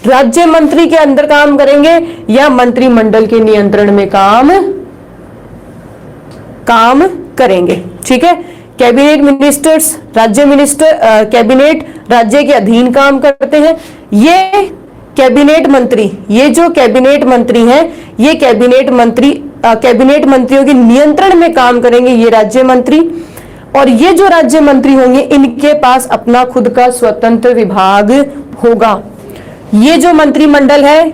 राज्य मंत्री के अंदर काम करेंगे या मंत्रिमंडल के नियंत्रण में काम करेंगे। ठीक है। कैबिनेट मिनिस्टर्स, राज्य मिनिस्टर, कैबिनेट राज्य के अधीन काम करते हैं। ये कैबिनेट मंत्री, ये जो कैबिनेट मंत्री हैं, ये कैबिनेट मंत्री कैबिनेट मंत्रियों के नियंत्रण में काम करेंगे, ये राज्य मंत्री। और ये जो राज्य मंत्री होंगे, इनके पास अपना खुद का स्वतंत्र विभाग होगा। ये जो मंत्रिमंडल है,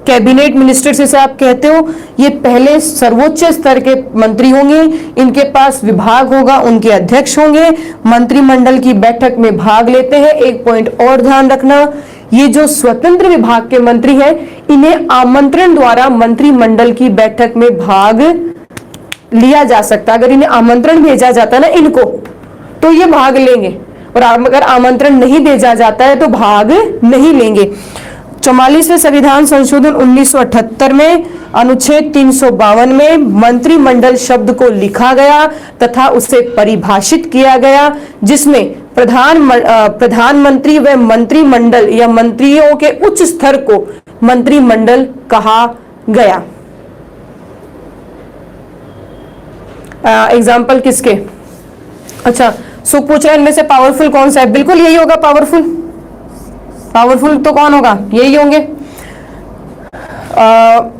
कैबिनेट मिनिस्टर जिसे आप कहते हो, ये पहले सर्वोच्च स्तर के मंत्री होंगे, इनके पास विभाग होगा, उनके अध्यक्ष होंगे, मंत्रिमंडल की बैठक में भाग लेते हैं। एक पॉइंट और ध्यान रखना, ये जो स्वतंत्र विभाग के मंत्री हैं, इन्हें आमंत्रण द्वारा मंत्रिमंडल की बैठक में भाग लिया जा सकता है। अगर इन्हें आमंत्रण भेजा जाता है ना इनको, तो ये भाग लेंगे, और अगर आमंत्रण नहीं भेजा जाता है तो भाग नहीं लेंगे। 44वें संविधान संशोधन 1978 में अनुच्छेद 352 में मंत्रिमंडल शब्द को लिखा गया तथा उसे परिभाषित किया गया, जिसमें प्रधानमंत्री व मंत्रिमंडल या मंत्रियों के उच्च स्तर को मंत्रिमंडल कहा गया। एग्जाम्पल किसके? अच्छा, सुख पूछ रहे हैं इनमें से पावरफुल कौन सा है? बिल्कुल यही होगा पावरफुल। पावरफुल तो कौन होगा? यही होंगे।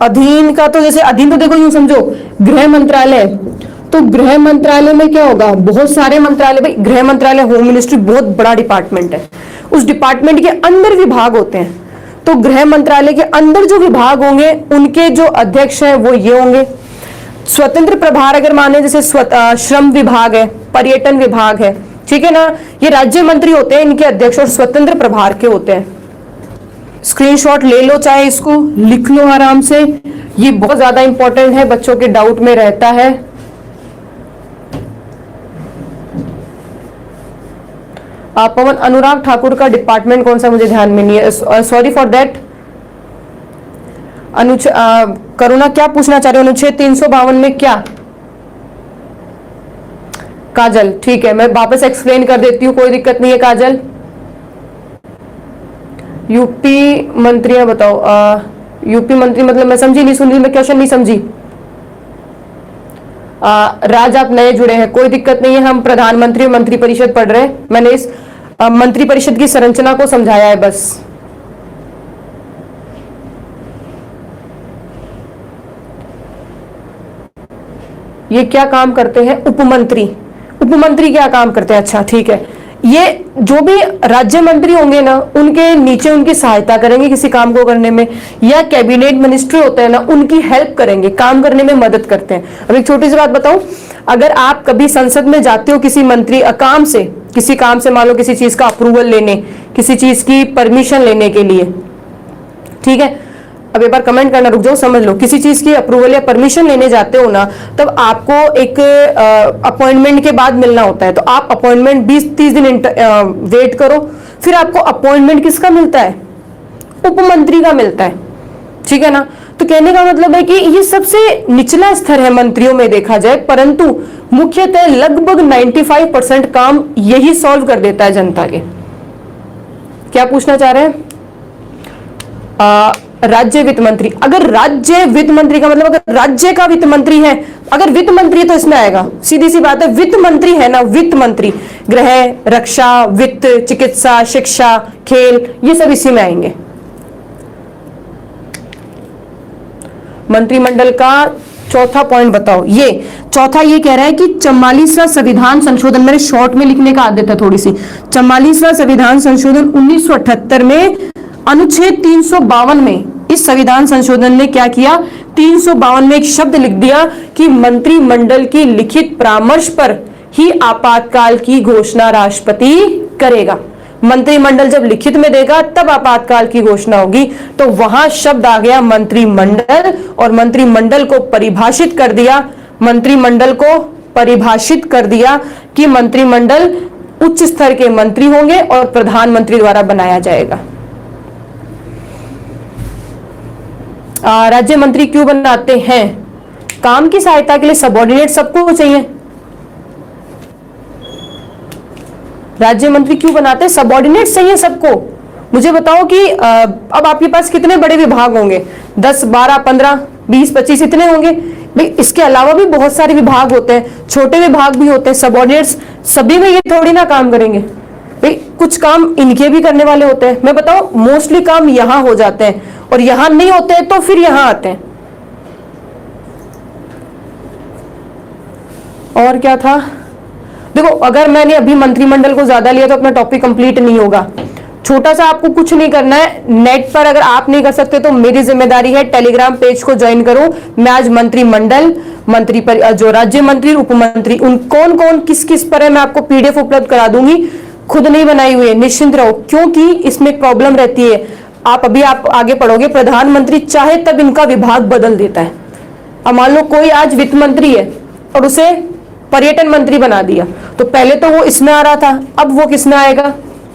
अधीन का तो जैसे अधीन तो देखो यूं समझो, गृह मंत्रालय, तो गृह मंत्रालय में क्या होगा? बहुत सारे मंत्रालय, भाई गृह मंत्रालय, होम मिनिस्ट्री बहुत बड़ा डिपार्टमेंट है, उस डिपार्टमेंट के अंदर विभाग होते हैं। तो गृह मंत्रालय के अंदर जो विभाग होंगे, उनके जो अध्यक्ष हैं वो ये होंगे। स्वतंत्र प्रभार अगर माने, जैसे श्रम विभाग है, पर्यटन विभाग है, ठीक है ना, ये राज्य मंत्री होते हैं, इनके अध्यक्ष और स्वतंत्र प्रभार के होते हैं। स्क्रीनशॉट ले लो, चाहे इसको लिख लो आराम से, ये बहुत ज्यादा इंपॉर्टेंट है, बच्चों के डाउट में रहता है। पवन, अनुराग ठाकुर का डिपार्टमेंट कौन सा मुझे ध्यान में नहीं है, सॉरी फॉर दैट। करुणा क्या पूछना चाह रहे हो? अनुच्छेद 352 में क्या? काजल, ठीक है, मैं वापस एक्सप्लेन कर देती हूँ, कोई दिक्कत नहीं है काजल। यूपी मंत्रियां बताओ। यूपी मंत्री मतलब मैं समझी नहीं, सुनी, मैं क्वेश्चन नहीं समझी। राज आप नए जुड़े हैं, कोई दिक्कत नहीं है, हम प्रधानमंत्री और मंत्री परिषद पढ़ रहे हैं, मैंने इस मंत्री परिषद की संरचना को समझाया है बस। ये क्या काम करते हैं? उपमंत्री। उपमंत्री क्या काम करते हैं? अच्छा ठीक है, ये जो भी राज्य मंत्री होंगे ना, उनके नीचे उनकी सहायता करेंगे किसी काम को करने में, या कैबिनेट मिनिस्ट्री होते हैं ना, उनकी हेल्प करेंगे, काम करने में मदद करते हैं। अब एक छोटी सी बात बताऊं, अगर आप कभी संसद में जाते हो किसी मंत्री काम से, किसी काम से, मान लो किसी चीज का अप्रूवल लेने, किसी चीज की परमिशन लेने के लिए, ठीक है। अब एक बार कमेंट करना रुक जाओ, समझ लो, किसी चीज की अप्रूवल या परमिशन लेने जाते हो ना, तब आपको एक अपॉइंटमेंट के बाद मिलना होता है। तो आप अपॉइंटमेंट 20-30 दिन वेट करो, फिर आपको अपॉइंटमेंट किसका मिलता है? उपमंत्री का मिलता है, ठीक है ना। तो कहने का मतलब है कि ये सबसे निचला स्तर है मंत्रियों में देखा जाए, परंतु मुख्यतः लगभग 95% काम यही सॉल्व कर देता है जनता के। क्या पूछना चाह रहे हैं? राज्य वित्त मंत्री। अगर राज्य वित्त मंत्री का मतलब अगर राज्य का वित्त मंत्री है, अगर वित्त मंत्री तो इसमें आएगा, सीधी सी बात है, वित्त मंत्री है ना, वित्त मंत्री, गृह, रक्षा, वित्त, चिकित्सा, शिक्षा, खेल, ये सब इसी में आएंगे। मंत्रिमंडल का चौथा पॉइंट बताओ। ये चौथा ये कह रहा है कि 44वां संविधान संशोधन, मेरे शॉर्ट में लिखने का आदत है थोड़ी सी। 44वां संविधान संशोधन 1978 में अनुच्छेद 352 में इस संविधान संशोधन ने क्या किया? 352 में एक शब्द लिख दिया कि मंत्रिमंडल की लिखित परामर्श पर ही आपातकाल की घोषणा राष्ट्रपति करेगा। मंत्रिमंडल जब लिखित में देगा तब आपातकाल की घोषणा होगी। तो वहां शब्द आ गया मंत्रिमंडल, और मंत्रिमंडल को परिभाषित कर दिया, मंत्रिमंडल को परिभाषित कर दिया कि मंत्रिमंडल उच्च स्तर के मंत्री होंगे और प्रधानमंत्री द्वारा बनाया जाएगा। राज्य मंत्री क्यों बनाते हैं? काम की सहायता के लिए, सबऑर्डिनेट सबको चाहिए। राज्य मंत्री क्यों बनाते हैं? सबऑर्डिनेट चाहिए सबको। मुझे बताओ कि अब आपके पास कितने बड़े विभाग होंगे? 10, 12, 15, 20, 25 इतने होंगे भाई। इसके अलावा भी बहुत सारे विभाग होते हैं, छोटे विभाग भी होते हैं। सबऑर्डिनेट्स सभी में ये थोड़ी ना काम करेंगे भाई, कुछ काम इनके भी करने वाले होते हैं। मैं बताऊं, मोस्टली काम यहां हो जाते हैं, और यहां नहीं होते हैं तो फिर यहां आते हैं। और क्या था? देखो, अगर मैंने अभी मंत्रिमंडल को ज्यादा लिया तो अपना टॉपिक कंप्लीट नहीं होगा। छोटा सा आपको कुछ नहीं करना है, नेट पर अगर आप नहीं कर सकते तो मेरी जिम्मेदारी है, टेलीग्राम पेज को ज्वाइन करो। मैं आज मंत्रिमंडल, जो राज्य मंत्री, उपमंत्री, उन कौन कौन किस किस पर है, मैं आपको पीडीएफ उपलब्ध करा दूंगी। खुद नहीं बनाई हुई है, निश्चिंत रहो, क्योंकि इसमें प्रॉब्लम रहती है। आप आगे पढ़ोगे, प्रधानमंत्री चाहे तब इनका विभाग बदल देता है। अब मान लो कोई आज वित्त मंत्री है और उसे पर्यटन मंत्री बना दिया, तो पहले तो वो इसमें आ रहा था, अब वो किस में आएगा?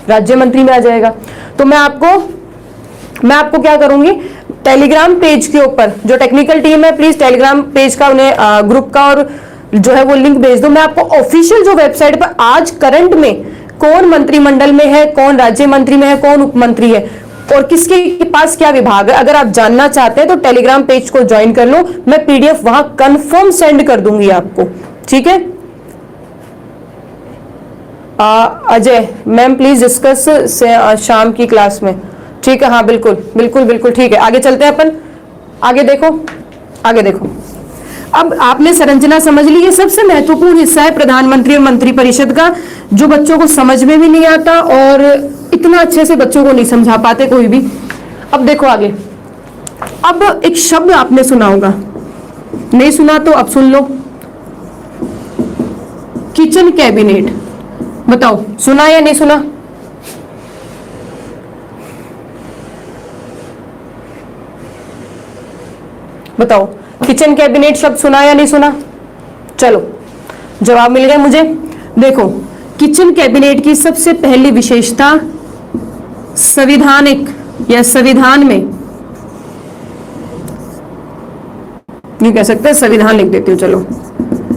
राज्य मंत्री में आ जाएगा। तो मैं आपको क्या करूंगी, टेलीग्राम पेज के ऊपर जो टेक्निकल टीम है, प्लीज टेलीग्राम पेज का उन्हें ग्रुप का और जो है वो लिंक भेज दो। मैं आपको ऑफिशियल जो वेबसाइट पर आज करंट में कौन मंत्रिमंडल में है, कौन राज्य मंत्री में है, कौन उपमंत्री है और किसके पास क्या विभाग है, अगर आप जानना चाहते हैं तो टेलीग्राम पेज को ज्वाइन कर लो। मैं पीडीएफ वहां कंफर्म सेंड कर दूंगी आपको, ठीक है। अजय मैम प्लीज डिस्कस शाम की क्लास में, ठीक है। हाँ बिल्कुल बिल्कुल बिल्कुल, ठीक है। आगे चलते हैं अपन, आगे देखो। अब आपने संरचना समझ ली, ये सबसे महत्वपूर्ण हिस्सा है प्रधानमंत्री और मंत्रिपरिषद का, जो बच्चों को समझ में भी नहीं आता और इतना अच्छे से बच्चों को नहीं समझा पाते कोई भी। अब देखो आगे, अब एक शब्द आपने सुना होगा, नहीं सुना तो अब सुन लो, किचन कैबिनेट। बताओ सुना या नहीं सुना? बताओ, किचन कैबिनेट शब्द सुना या नहीं सुना? चलो जवाब मिल गया मुझे। देखो, किचन कैबिनेट की सबसे पहली विशेषता संविधानिक या संविधान में, नहीं कह सकते, संविधान लिख देती हूं, चलो,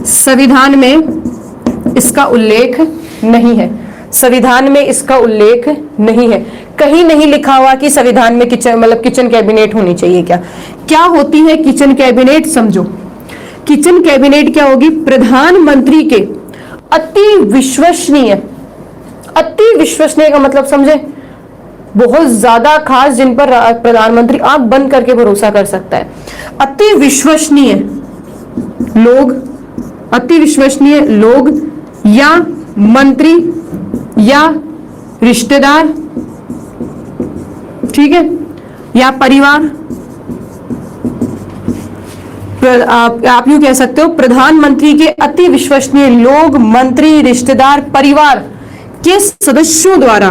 संविधान में इसका उल्लेख नहीं है। संविधान में इसका उल्लेख नहीं है, कहीं नहीं लिखा हुआ कि संविधान में किचन कैबिनेट होनी चाहिए। क्या होती है किचन कैबिनेट? समझो, किचन कैबिनेट क्या होगी? प्रधानमंत्री के अति विश्वसनीय, अति विश्वसनीय का मतलब समझे, बहुत ज्यादा खास, जिन पर प्रधानमंत्री आंख बंद करके भरोसा कर सकता है। अति विश्वसनीय लोग, अति विश्वसनीय लोग या मंत्री या रिश्तेदार, ठीक है, या परिवार। आप यूं कह सकते हो, प्रधानमंत्री के अति विश्वसनीय लोग, मंत्री, रिश्तेदार, परिवार के सदस्यों द्वारा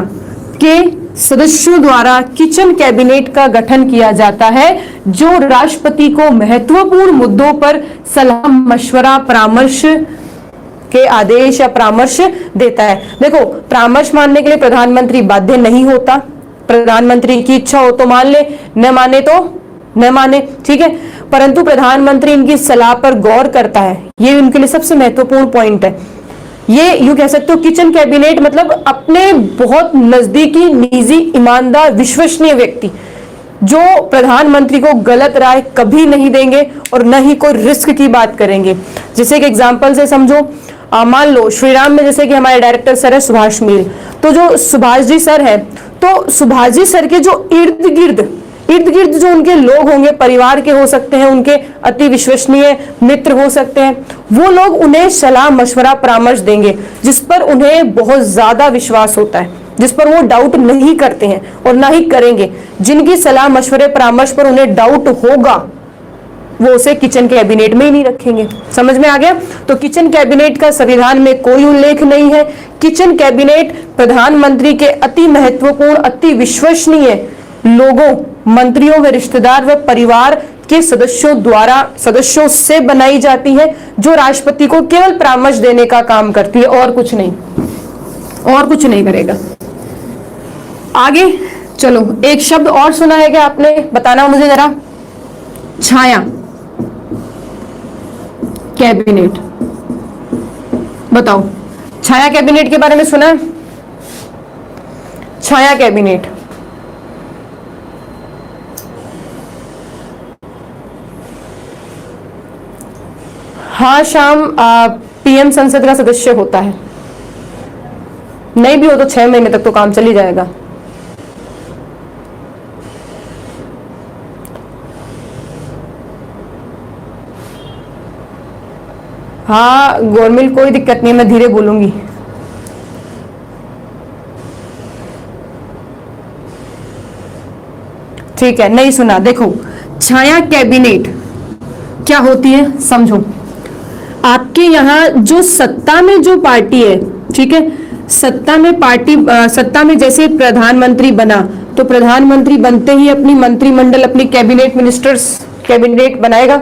सदस्यों द्वारा किचन कैबिनेट का गठन किया जाता है, जो राष्ट्रपति को महत्वपूर्ण मुद्दों पर सलाह मशवरा परामर्श के आदेश या परामर्श देता है। देखो, परामर्श मानने के लिए प्रधानमंत्री बाध्य नहीं होता, प्रधानमंत्री की इच्छा हो तो मान ले, न माने तो न माने, ठीक है, परंतु प्रधानमंत्री इनकी सलाह पर गौर करता है। ये उनके लिए सबसे महत्वपूर्ण पॉइंट है। ये यूं कह सकते हो किचन कैबिनेट मतलब अपने बहुत नजदीकी, निजी, ईमानदार, विश्वसनीय व्यक्ति जो प्रधानमंत्री को गलत राय कभी नहीं देंगे और न ही कोई रिस्क की बात करेंगे। जैसे एक एग्जांपल से समझो, मान लो श्रीराम में जैसे कि हमारे डायरेक्टर सर है सुभाष मील, तो जो सुभाष जी सर है, तो सुभाष जी सर के जो इर्द गिर्द जो उनके लोग होंगे, परिवार के हो सकते हैं, उनके अति विश्वसनीय मित्र हो सकते हैं, वो लोग उन्हें सलाह मशवरा परामर्श देंगे जिस पर उन्हें बहुत ज्यादा विश्वास होता है, जिस पर वो डाउट नहीं करते हैं और ना ही करेंगे। जिनकी सलाह मशवरे परामर्श पर उन्हें डाउट होगा वो उसे किचन कैबिनेट में ही नहीं रखेंगे। समझ में आ गया? तो किचन कैबिनेट का संविधान में कोई उल्लेख नहीं है। किचन कैबिनेट प्रधानमंत्री के अति महत्वपूर्ण, अति विश्वसनीय लोगों, मंत्रियों व रिश्तेदार व परिवार के सदस्यों से बनाई जाती है, जो राष्ट्रपति को केवल परामर्श देने का काम करती है और कुछ नहीं करेगा। आगे चलो, एक शब्द और सुना है क्या आपने? बताना मुझे जरा। छाया कैबिनेट, बताओ, छाया कैबिनेट के बारे में सुना? छाया कैबिनेट हाँ शाम, पीएम संसद का सदस्य होता है, नहीं भी हो तो 6 महीने तक तो काम चल ही जाएगा। हाँ गोरमिल, कोई दिक्कत नहीं, मैं धीरे बोलूंगी। ठीक है, नहीं सुना। देखो, छाया कैबिनेट क्या होती है समझो। आपके यहाँ जो सत्ता में जो पार्टी है, ठीक है, सत्ता में जैसे प्रधानमंत्री बना, तो प्रधानमंत्री बनते ही अपनी मंत्रिमंडल, अपनी कैबिनेट मिनिस्टर्स, कैबिनेट बनाएगा।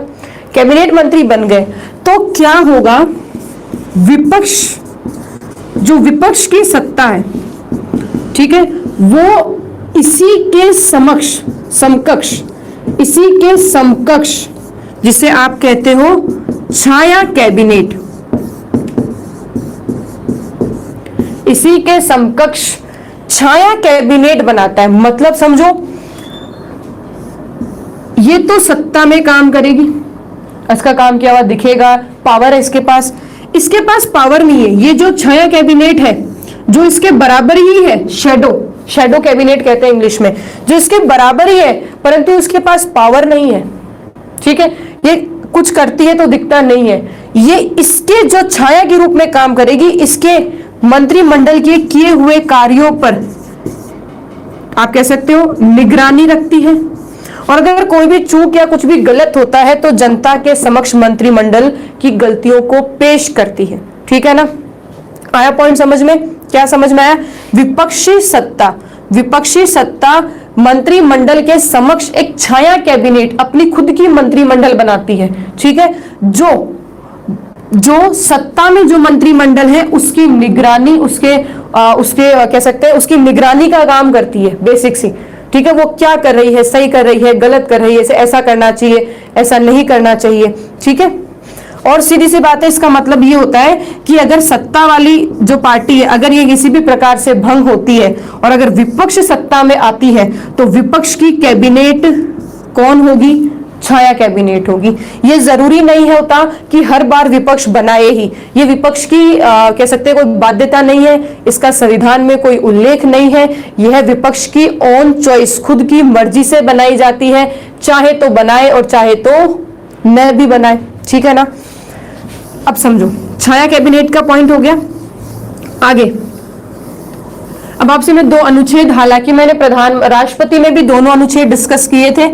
कैबिनेट मंत्री बन गए तो क्या होगा, विपक्ष की सत्ता है, ठीक है, वो इसी के समकक्ष जिसे आप कहते हो छाया कैबिनेट, इसी के समकक्ष छाया कैबिनेट बनाता है। मतलब समझो, ये तो सत्ता में काम करेगी, इसका काम क्या हुआ दिखेगा, पावर है इसके पास पावर नहीं है। ये जो छाया कैबिनेट है, जो इसके बराबर ही है, शैडो कैबिनेट कहते हैं इंग्लिश में, जो इसके बराबर ही है परंतु उसके पास पावर नहीं है, ठीक है, ये कुछ करती है तो दिखता नहीं है। ये इसके जो छाया के रूप में काम करेगी, इसके मंत्रिमंडल के किए हुए कार्यों पर आप कह सकते हो निगरानी रखती है, और अगर कोई भी चूक या कुछ भी गलत होता है तो जनता के समक्ष मंत्रिमंडल की गलतियों को पेश करती है। ठीक है ना? आया पॉइंट समझ में? क्या समझ में आया? विपक्षी सत्ता मंत्रिमंडल के समक्ष एक छाया कैबिनेट, अपनी खुद की मंत्रिमंडल बनाती है। ठीक है, जो सत्ता में जो मंत्रिमंडल है उसकी निगरानी, उसके कह सकते हैं उसकी निगरानी का काम करती है बेसिक सी। ठीक है, वो क्या कर रही है, सही कर रही है, गलत कर रही है, ऐसा करना चाहिए, ऐसा नहीं करना चाहिए। ठीक है, और सीधी सी बात है, इसका मतलब ये होता है कि अगर सत्ता वाली जो पार्टी है, अगर ये किसी भी प्रकार से भंग होती है और अगर विपक्ष सत्ता में आती है तो विपक्ष की कैबिनेट कौन होगी? छाया कैबिनेट होगी। ये जरूरी नहीं होता कि हर बार विपक्ष बनाए ही, ये विपक्ष की कह सकते हैं कोई बाध्यता नहीं है, इसका संविधान में कोई उल्लेख नहीं है। यह विपक्ष की ऑन चॉइस, खुद की मर्जी से बनाई जाती है, चाहे तो बनाए और चाहे तो न भी बनाए। ठीक है ना? अब समझो, छाया कैबिनेट का पॉइंट हो गया। आगे अब आपसे मैं 2 अनुच्छेद, हालांकि मैंने राष्ट्रपति में भी दोनों अनुच्छेद डिस्कस किए थे,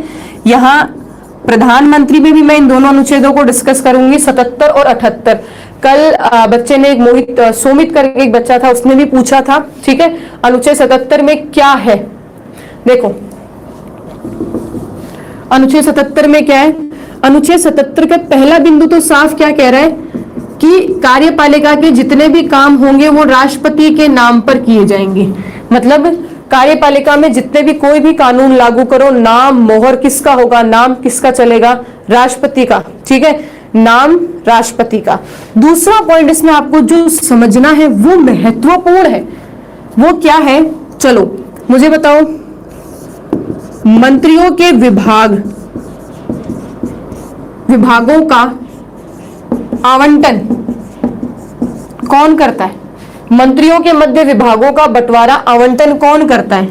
यहाँ प्रधानमंत्री में भी मैं इन दोनों अनुच्छेदों को डिस्कस करूंगी, 77 और 78। कल बच्चे ने एक सोमित करके एक बच्चा था, उसने भी पूछा था। ठीक है, अनुच्छेद 77 में क्या है, देखो अनुच्छेद 77 में क्या है, अनुच्छेद 77 का पहला बिंदु तो साफ क्या कह रहा है कि कार्यपालिका के जितने भी काम होंगे वो राष्ट्रपति के नाम पर किए जाएंगे। मतलब कार्यपालिका में जितने भी कोई भी कानून लागू करो, नाम मोहर किसका होगा, नाम किसका चलेगा, राष्ट्रपति का। ठीक है, नाम राष्ट्रपति का। दूसरा पॉइंट इसमें आपको जो समझना है वो महत्वपूर्ण है, वो क्या है, चलो मुझे बताओ। मंत्रियों के विभागों का आवंटन कौन करता है? मंत्रियों के मध्य विभागों का बंटवारा आवंटन कौन करता है?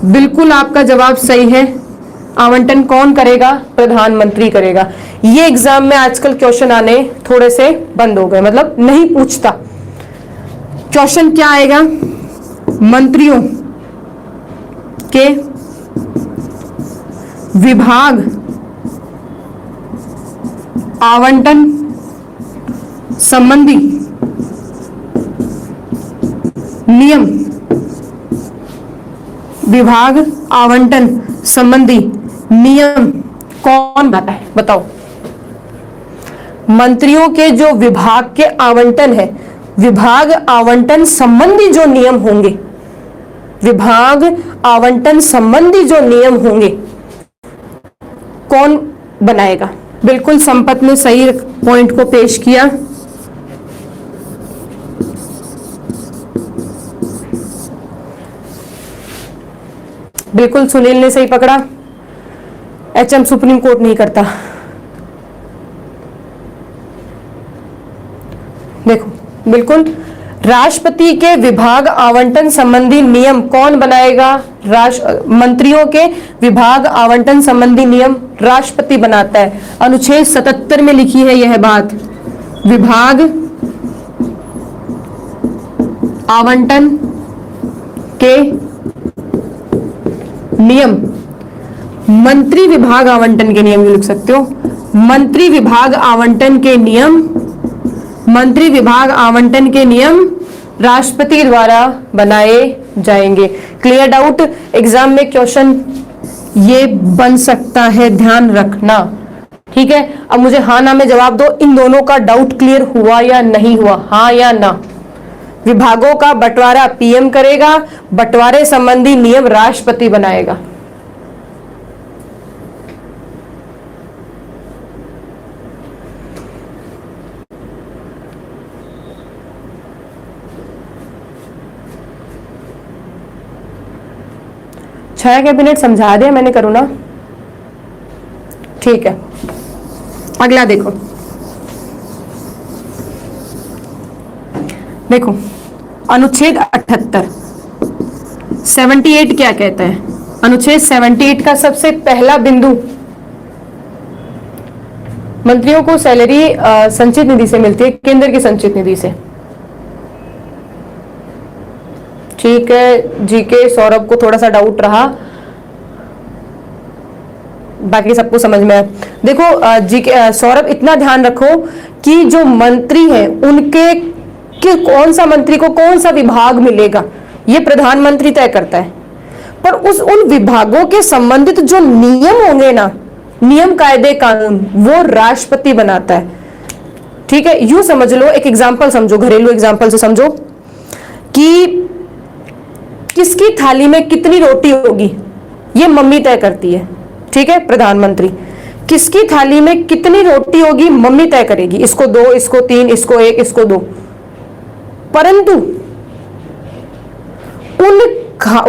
बिल्कुल आपका जवाब सही है, आवंटन कौन करेगा? प्रधानमंत्री करेगा। ये एग्जाम में आजकल क्वेश्चन आने थोड़े से बंद हो गए, मतलब नहीं पूछता। क्वेश्चन क्या आएगा? मंत्रियों के विभाग आवंटन संबंधी नियम, विभाग आवंटन संबंधी नियम कौन बनाता है? बताओ। मंत्रियों के जो विभाग के आवंटन है, विभाग आवंटन संबंधी जो नियम होंगे, विभाग आवंटन संबंधी जो नियम होंगे, कौन बनाएगा? बिल्कुल संपत ने सही पॉइंट को पेश किया। बिल्कुल सुनील ने सही पकड़ा। एचएम सुप्रीम कोर्ट नहीं करता। देखो बिल्कुल, राष्ट्रपति के विभाग आवंटन संबंधी नियम कौन बनाएगा? मंत्रियों के विभाग आवंटन संबंधी नियम राष्ट्रपति बनाता है। अनुच्छेद 77 में लिखी है यह बात। विभाग आवंटन के नियम, मंत्री विभाग आवंटन के नियम लिख सकते हो। मंत्री विभाग आवंटन के नियम, मंत्री विभाग आवंटन के नियम राष्ट्रपति द्वारा बनाए जाएंगे। Clear doubt? एग्जाम में क्वेश्चन ये बन सकता है, ध्यान रखना। ठीक है, अब मुझे हाँ ना में जवाब दो, इन दोनों का डाउट क्लियर हुआ या नहीं हुआ, हाँ या ना? विभागों का बंटवारा पीएम करेगा, बंटवारे संबंधी नियम राष्ट्रपति बनाएगा। छाया कैबिनेट समझा दिया मैंने, करूँ ना? ठीक है, अगला देखो। देखो अनुच्छेद 78 78 क्या कहता है? अनुच्छेद 78 का सबसे पहला बिंदु, मंत्रियों को सैलरी संचित निधि से मिलती है, केंद्र की संचित निधि से। ठीक है, जीके सौरभ को थोड़ा सा डाउट रहा, बाकी सबको समझ में आया। देखो जीके सौरभ, इतना ध्यान रखो कि जो मंत्री हैं उनके कि कौन सा मंत्री को कौन सा विभाग मिलेगा ये प्रधानमंत्री तय करता है, पर उन विभागों के संबंधित जो नियम होंगे ना, नियम कायदे कानून, वो राष्ट्रपति बनाता है। ठीक है, यूं समझ लो, एक एग्जांपल समझो, घरेलू एग्जांपल से समझो कि किसकी थाली में कितनी रोटी होगी ये मम्मी तय करती है। ठीक है, प्रधानमंत्री। किसकी थाली में कितनी रोटी होगी मम्मी तय करेगी, इसको 2, इसको 3, इसको 1, इसको 2। परंतु उन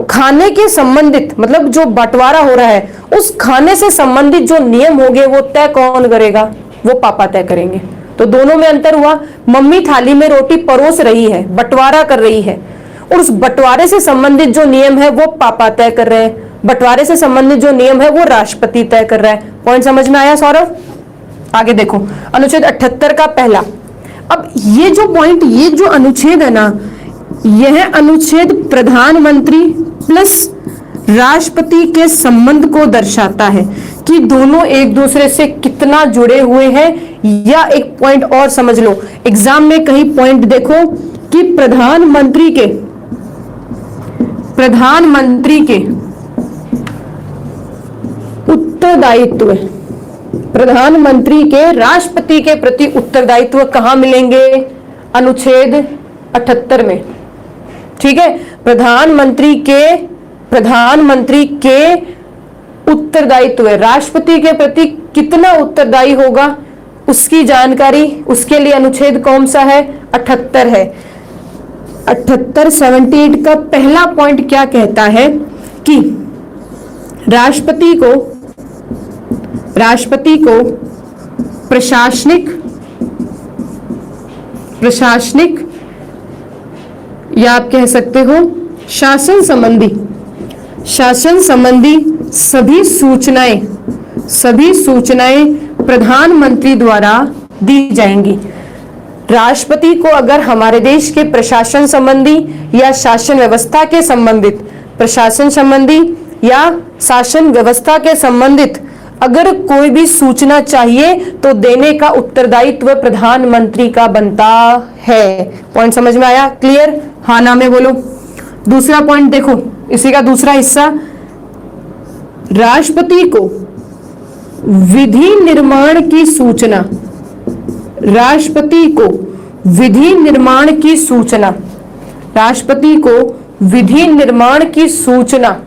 खाने के संबंधित, मतलब जो बंटवारा हो रहा है, उस खाने से संबंधित जो नियम होंगे वो तय कौन करेगा? वो पापा तय करेंगे। तो दोनों में अंतर हुआ। मम्मी थाली में रोटी परोस रही है, बंटवारा कर रही है, और उस बंटवारे से संबंधित जो नियम है वो पापा तय कर रहे हैं, बंटवारे से संबंधित जो नियम है वो राष्ट्रपति तय कर रहा है। पॉइंट समझ में आया सौरभ? आगे देखो, अनुच्छेद 78 का पहला। अब ये जो पॉइंट, ये जो अनुच्छेद है ना, यह अनुच्छेद प्रधानमंत्री प्लस राष्ट्रपति के संबंध को दर्शाता है कि दोनों एक दूसरे से कितना जुड़े हुए हैं। या एक पॉइंट और समझ लो, एग्जाम में कहीं पॉइंट देखो कि प्रधानमंत्री के उत्तरदायित्व, प्रधानमंत्री के राष्ट्रपति के प्रति उत्तरदायित्व कहां मिलेंगे? अनुच्छेद 78 में। ठीक है, प्रधानमंत्री के उत्तरदायित्व, राष्ट्रपति के प्रति कितना उत्तरदायी होगा उसकी जानकारी, उसके लिए अनुच्छेद कौन सा है? 78 है। 78 78 का पहला पॉइंट क्या कहता है कि राष्ट्रपति को प्रशासनिक या आप कह सकते हो शासन संबंधी सभी सूचनाएं प्रधानमंत्री द्वारा दी जाएंगी। राष्ट्रपति को अगर हमारे देश के प्रशासन संबंधी या शासन व्यवस्था के संबंधित, प्रशासन संबंधी या शासन व्यवस्था के संबंधित अगर कोई भी सूचना चाहिए तो देने का उत्तरदायित्व प्रधानमंत्री का बनता है। पॉइंट समझ में आया? क्लियर? हाँ ना में बोलो। दूसरा पॉइंट देखो, इसी का दूसरा हिस्सा, राष्ट्रपति को विधि निर्माण की सूचना, राष्ट्रपति को विधि निर्माण की सूचना, राष्ट्रपति को विधि निर्माण की सूचना,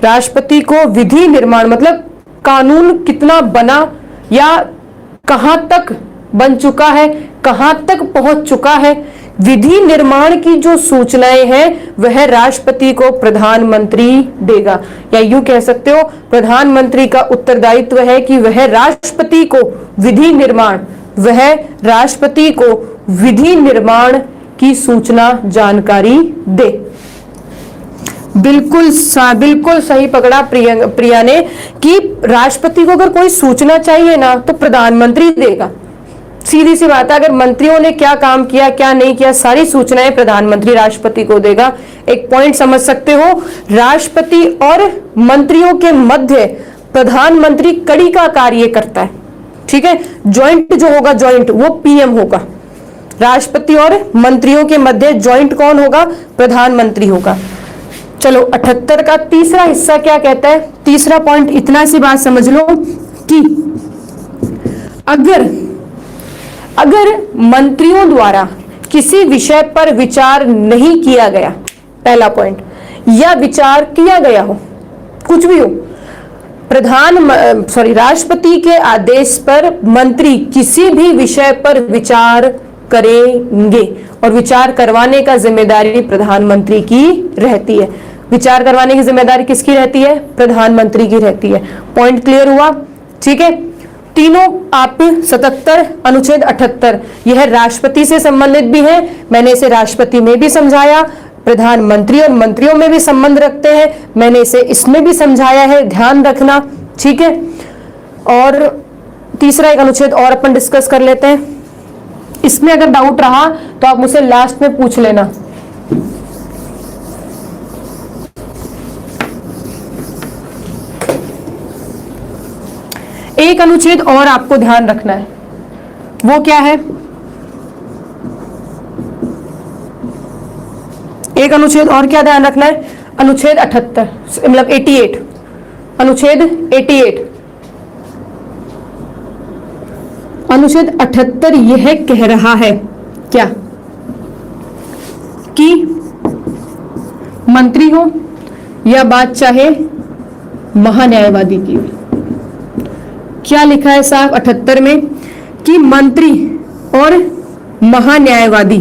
राष्ट्रपति को विधि निर्माण मतलब कानून कितना बना या कहां तक बन चुका है, कहां तक पहुंच चुका है, विधि निर्माण की जो सूचनाएं हैं वह राष्ट्रपति को प्रधानमंत्री देगा। या यूं कह सकते हो प्रधानमंत्री का उत्तरदायित्व है कि वह राष्ट्रपति को विधि निर्माण की सूचना जानकारी दे। बिल्कुल सही पकड़ा प्रिया ने कि राष्ट्रपति को अगर कोई सूचना चाहिए ना तो प्रधानमंत्री देगा। सीधी सी बात है, अगर मंत्रियों ने क्या काम किया क्या नहीं किया सारी सूचनाएं प्रधानमंत्री राष्ट्रपति को देगा। एक पॉइंट समझ सकते हो, राष्ट्रपति और मंत्रियों के मध्य प्रधानमंत्री कड़ी का कार्य करता है। ठीक है, ज्वाइंट जो होगा ज्वाइंट वो पीएम होगा, राष्ट्रपति और मंत्रियों के मध्य ज्वाइंट कौन होगा? प्रधानमंत्री होगा। चलो 78 का तीसरा हिस्सा क्या कहता है? तीसरा पॉइंट इतना सी बात समझ लो कि अगर मंत्रियों द्वारा किसी विषय पर विचार नहीं किया गया, पहला पॉइंट, या विचार किया गया हो, कुछ भी हो, राष्ट्रपति के आदेश पर मंत्री किसी भी विषय पर विचार करेंगे और विचार करवाने का जिम्मेदारी प्रधानमंत्री की रहती है। विचार करवाने की जिम्मेदारी किसकी रहती है? प्रधानमंत्री की रहती है। पॉइंट क्लियर हुआ? ठीक है, तीनों आप 77 अनुच्छेद 78 यह राष्ट्रपति से संबंधित भी है, मैंने इसे राष्ट्रपति में भी समझाया, प्रधानमंत्री और मंत्रियों में भी संबंध रखते हैं, मैंने इसे इसमें भी समझाया है, ध्यान रखना। ठीक है, और तीसरा एक अनुच्छेद और अपन डिस्कस कर लेते हैं। इसमें अगर डाउट रहा तो आप मुझसे लास्ट में पूछ लेना। एक अनुच्छेद और आपको ध्यान रखना है, वो क्या है? एक अनुच्छेद और क्या ध्यान रखना है? अनुच्छेद 78 मतलब 88, अनुच्छेद 88। अनुच्छेद 78 यह कह रहा है क्या कि मंत्री हो या बात चाहे महान्यायवादी की, क्या लिखा है साहब 78 में कि मंत्री और महान्यायवादी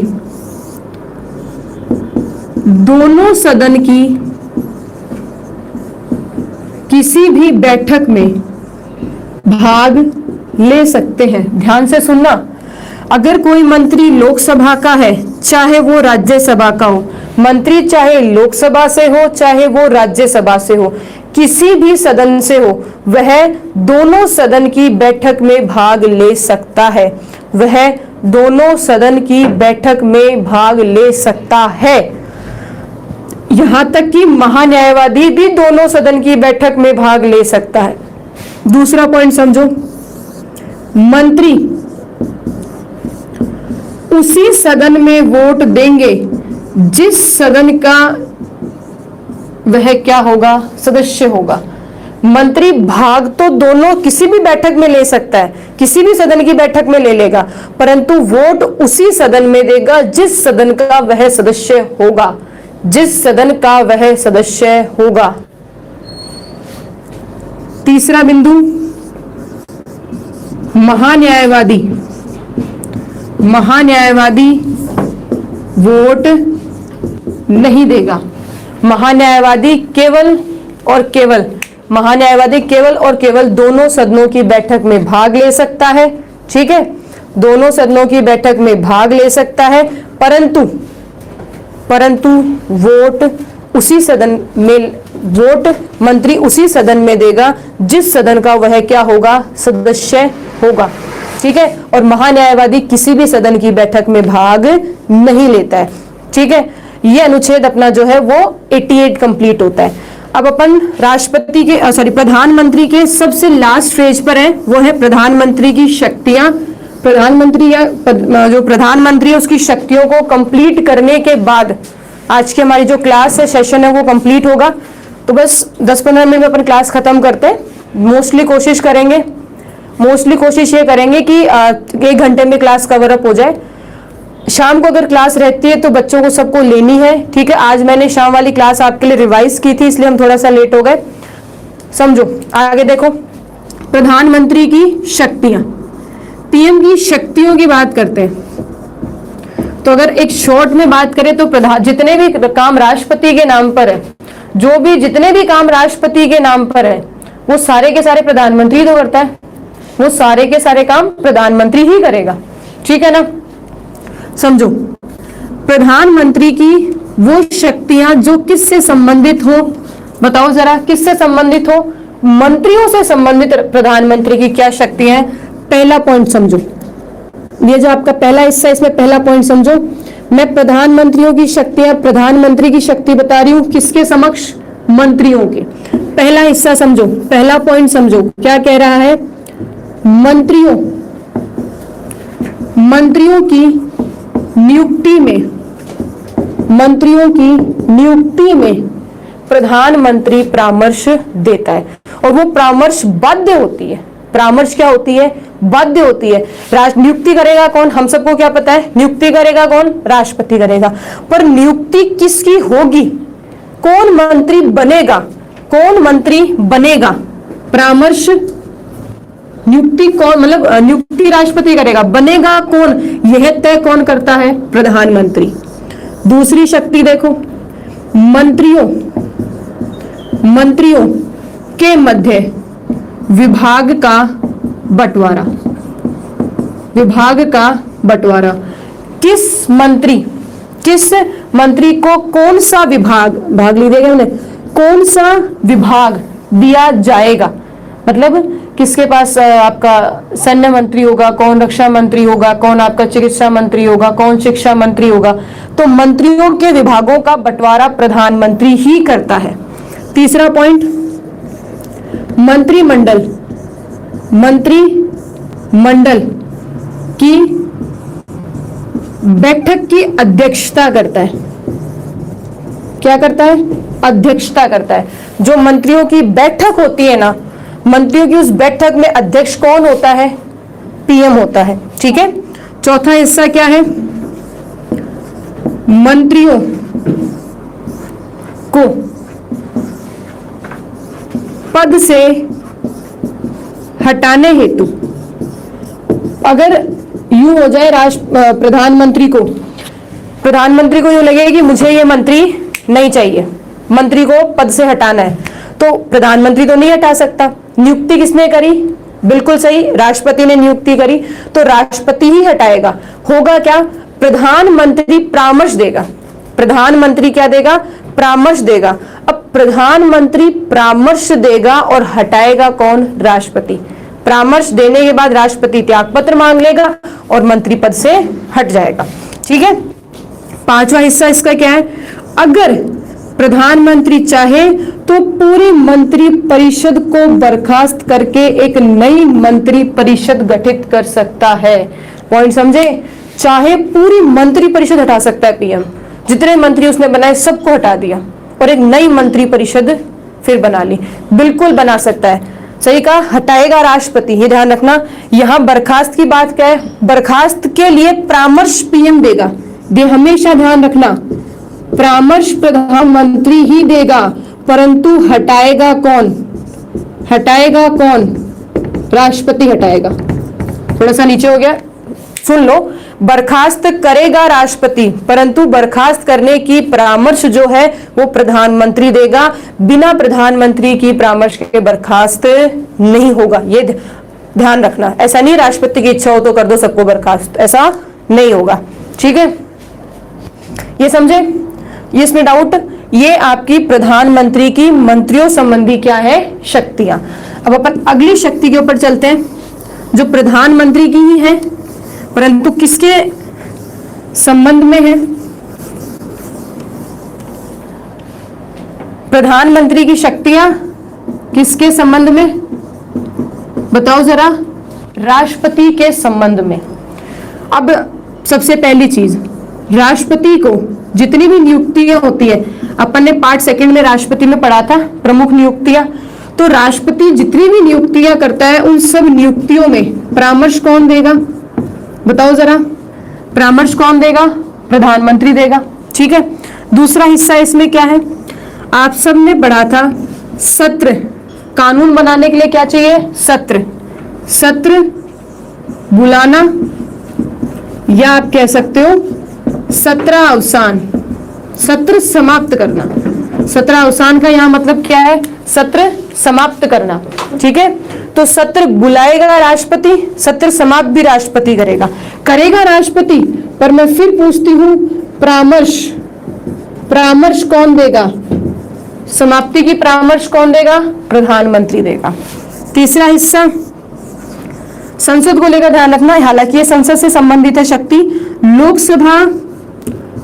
दोनों सदन की किसी भी बैठक में भाग ले सकते हैं। ध्यान से सुनना, अगर कोई मंत्री लोकसभा का है चाहे वो राज्यसभा का हो, मंत्री चाहे लोकसभा से हो चाहे वो राज्यसभा से हो, किसी भी सदन से हो, वह दोनों सदन की बैठक में भाग ले सकता है, वह दोनों सदन की बैठक में भाग ले सकता है। यहां तक कि महान्यायवादी भी दोनों सदन की बैठक में भाग ले सकता है। दूसरा पॉइंट समझो, मंत्री उसी सदन में वोट देंगे जिस सदन का वह क्या होगा? सदस्य होगा। मंत्री भाग तो दोनों किसी भी बैठक में ले सकता है, किसी भी सदन की बैठक में ले लेगा, परंतु वोट उसी सदन में देगा जिस सदन का वह सदस्य होगा, जिस सदन का वह सदस्य होगा। तीसरा बिंदु, महान्यायवादी, महान्यायवादी वोट नहीं देगा। महान्यायवादी केवल और केवल, महान्यायवादी केवल और केवल दोनों सदनों की बैठक में भाग ले सकता है, ठीक है, दोनों सदनों की बैठक में भाग ले सकता है, परंतु वोट उसी सदन में, वोट मंत्री उसी सदन में देगा जिस सदन का वह क्या होगा, सदस्य होगा, ठीक है। और महान्यायवादी किसी भी सदन की बैठक में भाग नहीं लेता है, ठीक है। ये अनुच्छेद अपना जो है वो 88 कंप्लीट होता है। अब अपन राष्ट्रपति के प्रधानमंत्री के सबसे लास्ट फेज पर है, वो है प्रधानमंत्री की शक्तियां। प्रधानमंत्री या जो प्रधानमंत्री है उसकी शक्तियों को कंप्लीट करने के बाद आज की हमारी जो क्लास है, सेशन है, वो कंप्लीट होगा। तो बस 10-15 मिनट में अपन क्लास खत्म करते हैं। मोस्टली कोशिश ये करेंगे कि 1 घंटे में क्लास कवर अप हो जाए। शाम को अगर क्लास रहती है तो बच्चों को सबको लेनी है, ठीक है। आज मैंने शाम वाली क्लास आपके लिए रिवाइज की थी, इसलिए हम थोड़ा सा लेट हो गए। समझो, आगे देखो, प्रधानमंत्री की शक्तियां, पीएम की शक्तियों की बात करते हैं। तो अगर एक शॉर्ट में बात करें तो जितने भी काम राष्ट्रपति के नाम पर है, जितने भी काम राष्ट्रपति के नाम पर है, वो सारे के सारे प्रधानमंत्री तो करता है, वो सारे के सारे काम प्रधानमंत्री ही करेगा, ठीक है ना। समझो, प्रधानमंत्री की वो शक्तियां जो किससे संबंधित हो, बताओ जरा, किससे संबंधित हो, मंत्रियों से संबंधित प्रधानमंत्री की क्या शक्तियां हैं। पहला पॉइंट समझो, ये जो आपका पहला हिस्सा, इसमें पहला पॉइंट समझो। मैं प्रधानमंत्रियों की शक्तियां, प्रधानमंत्री की शक्ति बता रही हूं, किसके समक्ष, मंत्रियों के। पहला हिस्सा समझो, पहला पॉइंट समझो, क्या कह रहा है, मंत्रियों की नियुक्ति में प्रधानमंत्री परामर्श देता है, और वो परामर्श बाध्य होती है। परामर्श क्या होती है, बाध्य होती है। नियुक्ति करेगा कौन, हम सबको क्या पता है, नियुक्ति करेगा कौन, राष्ट्रपति करेगा। पर नियुक्ति किसकी होगी, कौन मंत्री बनेगा, परामर्श नियुक्ति कौन, मतलब नियुक्ति राष्ट्रपति करेगा, बनेगा कौन, यह तय कौन करता है, प्रधानमंत्री। दूसरी शक्ति देखो, मंत्रियों के मध्य विभाग का बंटवारा, किस मंत्री को कौन सा भाग लीजिएगा हमने, कौन सा विभाग दिया जाएगा, मतलब किसके पास आपका सैन्य मंत्री होगा, कौन रक्षा मंत्री होगा, कौन आपका चिकित्सा मंत्री होगा, कौन शिक्षा मंत्री होगा। तो मंत्रियों के विभागों का बंटवारा प्रधानमंत्री ही करता है। तीसरा पॉइंट, मंत्रिमंडल की बैठक की अध्यक्षता करता है। क्या करता है, अध्यक्षता करता है। जो मंत्रियों की बैठक होती है ना, मंत्रियों की उस बैठक में अध्यक्ष कौन होता है, पीएम होता है, ठीक है। चौथा हिस्सा क्या है, मंत्रियों को पद से हटाने हेतु, अगर यूं हो जाए प्रधानमंत्री को यूं लगेगा कि मुझे ये मंत्री नहीं चाहिए, मंत्री को पद से हटाना है, तो प्रधानमंत्री तो नहीं हटा सकता। नियुक्ति किसने करी, बिल्कुल सही, राष्ट्रपति ने नियुक्ति करी, तो राष्ट्रपति ही हटाएगा। होगा क्या, प्रधानमंत्री परामर्श देगा। प्रधानमंत्री क्या देगा, परामर्श देगा। अब प्रधानमंत्री परामर्श देगा और हटाएगा कौन, राष्ट्रपति। परामर्श देने के बाद राष्ट्रपति त्याग पत्र मांग लेगा और मंत्री पद से हट जाएगा, ठीक है। पांचवा हिस्सा इसका क्या है, अगर प्रधानमंत्री चाहे तो पूरी मंत्री परिषद को बर्खास्त करके एक नई मंत्री परिषद गठित कर सकता है। पॉइंट समझे, चाहे पूरी मंत्री परिषद हटा सकता है पीएम, जितने मंत्री उसने बनाए सबको हटा दिया और एक नई मंत्री परिषद फिर बना ली, बिल्कुल बना सकता है। सही कहा, हटाएगा राष्ट्रपति, ये ध्यान रखना। यहां बर्खास्त की बात क्या है, बर्खास्त के लिए परामर्श पीएम देगा, ये हमेशा ध्यान रखना, परामर्श प्रधानमंत्री ही देगा, परंतु हटाएगा कौन, हटाएगा कौन, राष्ट्रपति हटाएगा। थोड़ा सा नीचे हो गया, सुन लो, बर्खास्त करेगा राष्ट्रपति, परंतु बर्खास्त करने की परामर्श जो है वो प्रधानमंत्री देगा, बिना प्रधानमंत्री की परामर्श के बर्खास्त नहीं होगा, ये ध्यान रखना। ऐसा नहीं राष्ट्रपति की इच्छा हो तो कर दो सबको बर्खास्त, ऐसा नहीं होगा, ठीक है, ये समझे, ये इसमें डाउट। ये आपकी प्रधानमंत्री की मंत्रियों संबंधी क्या है, शक्तियां। अब अपन अगली शक्ति के ऊपर चलते हैं, जो प्रधानमंत्री की ही है, परंतु किसके संबंध में है, प्रधानमंत्री की शक्तियां किसके संबंध में, बताओ जरा, राष्ट्रपति के संबंध में। अब सबसे पहली चीज, राष्ट्रपति को जितनी भी नियुक्तियां होती है, अपन ने पार्ट सेकंड में राष्ट्रपति में पढ़ा था प्रमुख नियुक्तियां, तो राष्ट्रपति जितनी भी नियुक्तियां करता है उन सब नियुक्तियों में परामर्श कौन देगा, बताओ जरा, परामर्श कौन देगा, प्रधानमंत्री देगा, ठीक है। दूसरा हिस्सा इसमें क्या है, आप सब ने पढ़ा था सत्र, कानून बनाने के लिए क्या चाहिए, सत्र, सत्र बुलाना, या आप कह सकते हो सत्र अवसान, सत्र समाप्त करना। सत्र अवसान का यहां मतलब क्या है, सत्र समाप्त करना, ठीक है। तो सत्र बुलाएगा राष्ट्रपति, सत्र समाप्त भी राष्ट्रपति करेगा, करेगा राष्ट्रपति, पर मैं फिर पूछती हूं परामर्श, परामर्श कौन देगा, समाप्ति की परामर्श कौन देगा, प्रधानमंत्री देगा। तीसरा हिस्सा संसद को लेकर ध्यान रखना, हालांकि ये संसद से संबंधित है शक्ति, लोकसभा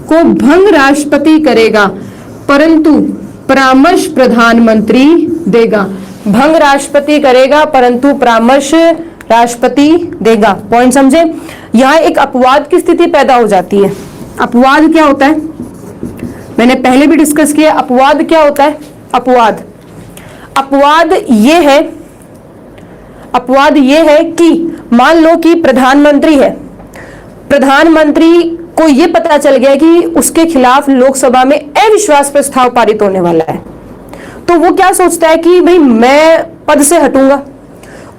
को भंग राष्ट्रपति करेगा, परंतु परामर्श प्रधानमंत्री देगा। भंग राष्ट्रपति करेगा परंतु परामर्श राष्ट्रपति देगा। पॉइंट समझे, यहां एक अपवाद की स्थिति पैदा हो जाती है। अपवाद क्या होता है, मैंने पहले भी डिस्कस किया, अपवाद क्या होता है, अपवाद, अपवाद ये है, अपवाद ये है कि मान लो कि प्रधानमंत्री है, प्रधानमंत्री को ये पता चल गया कि उसके खिलाफ लोकसभा में अविश्वास प्रस्ताव पारित होने वाला है, तो वो क्या सोचता है कि भाई मैं पद से हटूंगा,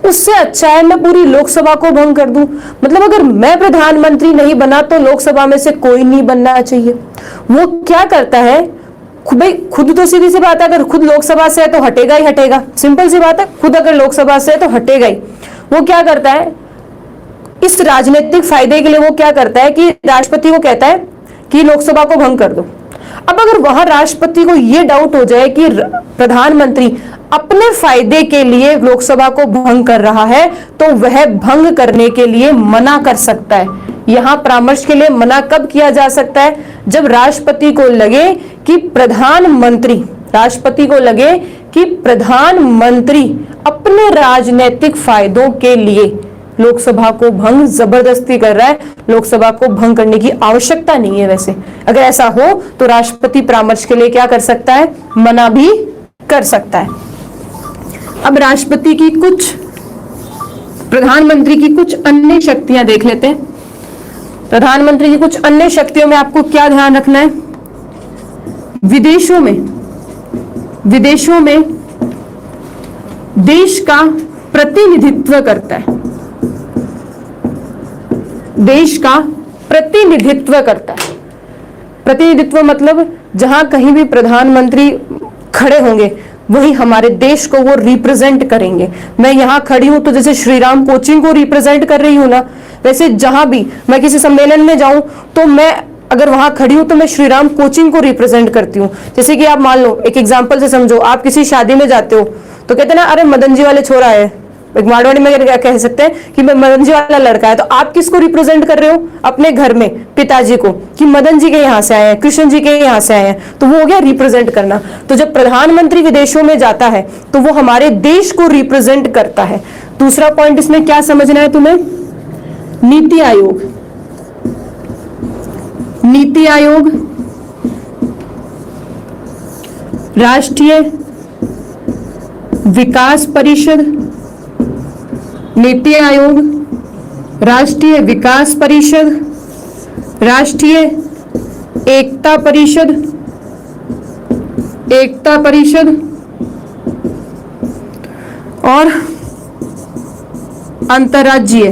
उससे अच्छा है मैं पूरी लोकसभा को भंग कर दूं। मतलब अगर मैं प्रधानमंत्री नहीं बना तो लोकसभा में से कोई नहीं बनना चाहिए। वो क्या करता है, भाई खुद तो सीधी सी बात है, अगर खुद लोकसभा से है तो हटेगा ही हटेगा, सिंपल सी बात है, खुद अगर लोकसभा से है तो हटेगा ही। वो क्या करता है, इस राजनीतिक फायदे के लिए वो क्या करता है कि राष्ट्रपति को कहता है कि लोकसभा को भंग कर दो। अब अगर वहां राष्ट्रपति को यह डाउट हो जाए कि प्रधानमंत्री अपने फायदे के लिए लोकसभा को भंग कर रहा है, तो वह भंग करने के लिए मना कर सकता है। यहां परामर्श के लिए मना कब किया जा सकता है, जब राष्ट्रपति को लगे कि प्रधानमंत्री, राष्ट्रपति को लगे कि प्रधानमंत्री अपने राजनीतिक फायदों के लिए लोकसभा को भंग जबरदस्ती कर रहा है, लोकसभा को भंग करने की आवश्यकता नहीं है। वैसे अगर ऐसा हो तो राष्ट्रपति परामर्श के लिए क्या कर सकता है, मना भी कर सकता है। अब राष्ट्रपति की कुछ, प्रधानमंत्री की कुछ अन्य शक्तियां देख लेते हैं। प्रधानमंत्री की कुछ अन्य शक्तियों में आपको क्या ध्यान रखना है, विदेशों में, विदेशों में देश का प्रतिनिधित्व करता है, देश का प्रतिनिधित्व करता है। प्रतिनिधित्व मतलब जहां कहीं भी प्रधानमंत्री खड़े होंगे वही हमारे देश को वो रिप्रेजेंट करेंगे। मैं यहां खड़ी हूं तो जैसे श्रीराम कोचिंग को रिप्रेजेंट कर रही हूं ना, वैसे जहां भी मैं किसी सम्मेलन में जाऊं तो मैं अगर वहां खड़ी हूं तो मैं श्रीराम कोचिंग को रिप्रेजेंट करती हूं। जैसे कि आप मान लो, एक एग्जांपल से समझो, आप किसी शादी में जाते हो तो कहते हैं ना, अरे मदन जी वाले छोरा है, एक मारवाड़ी में क्या कह सकते हैं कि मदन जी वाला लड़का है, तो आप किसको रिप्रेजेंट कर रहे हो, अपने घर में पिताजी को, कि मदन जी के यहाँ से आए हैं, कृष्ण जी के यहाँ से आए हैं, तो वो हो गया रिप्रेजेंट करना। तो जब प्रधानमंत्री विदेशों में जाता है तो वो हमारे देश को रिप्रेजेंट करता है। दूसरा पॉइंट इसमें क्या समझना है तुम्हें, नीति आयोग, नीति आयोग, राष्ट्रीय विकास परिषद, नीति आयोग, राष्ट्रीय विकास परिषद, राष्ट्रीय एकता परिषद, एकता परिषद और अंतर्राज्यीय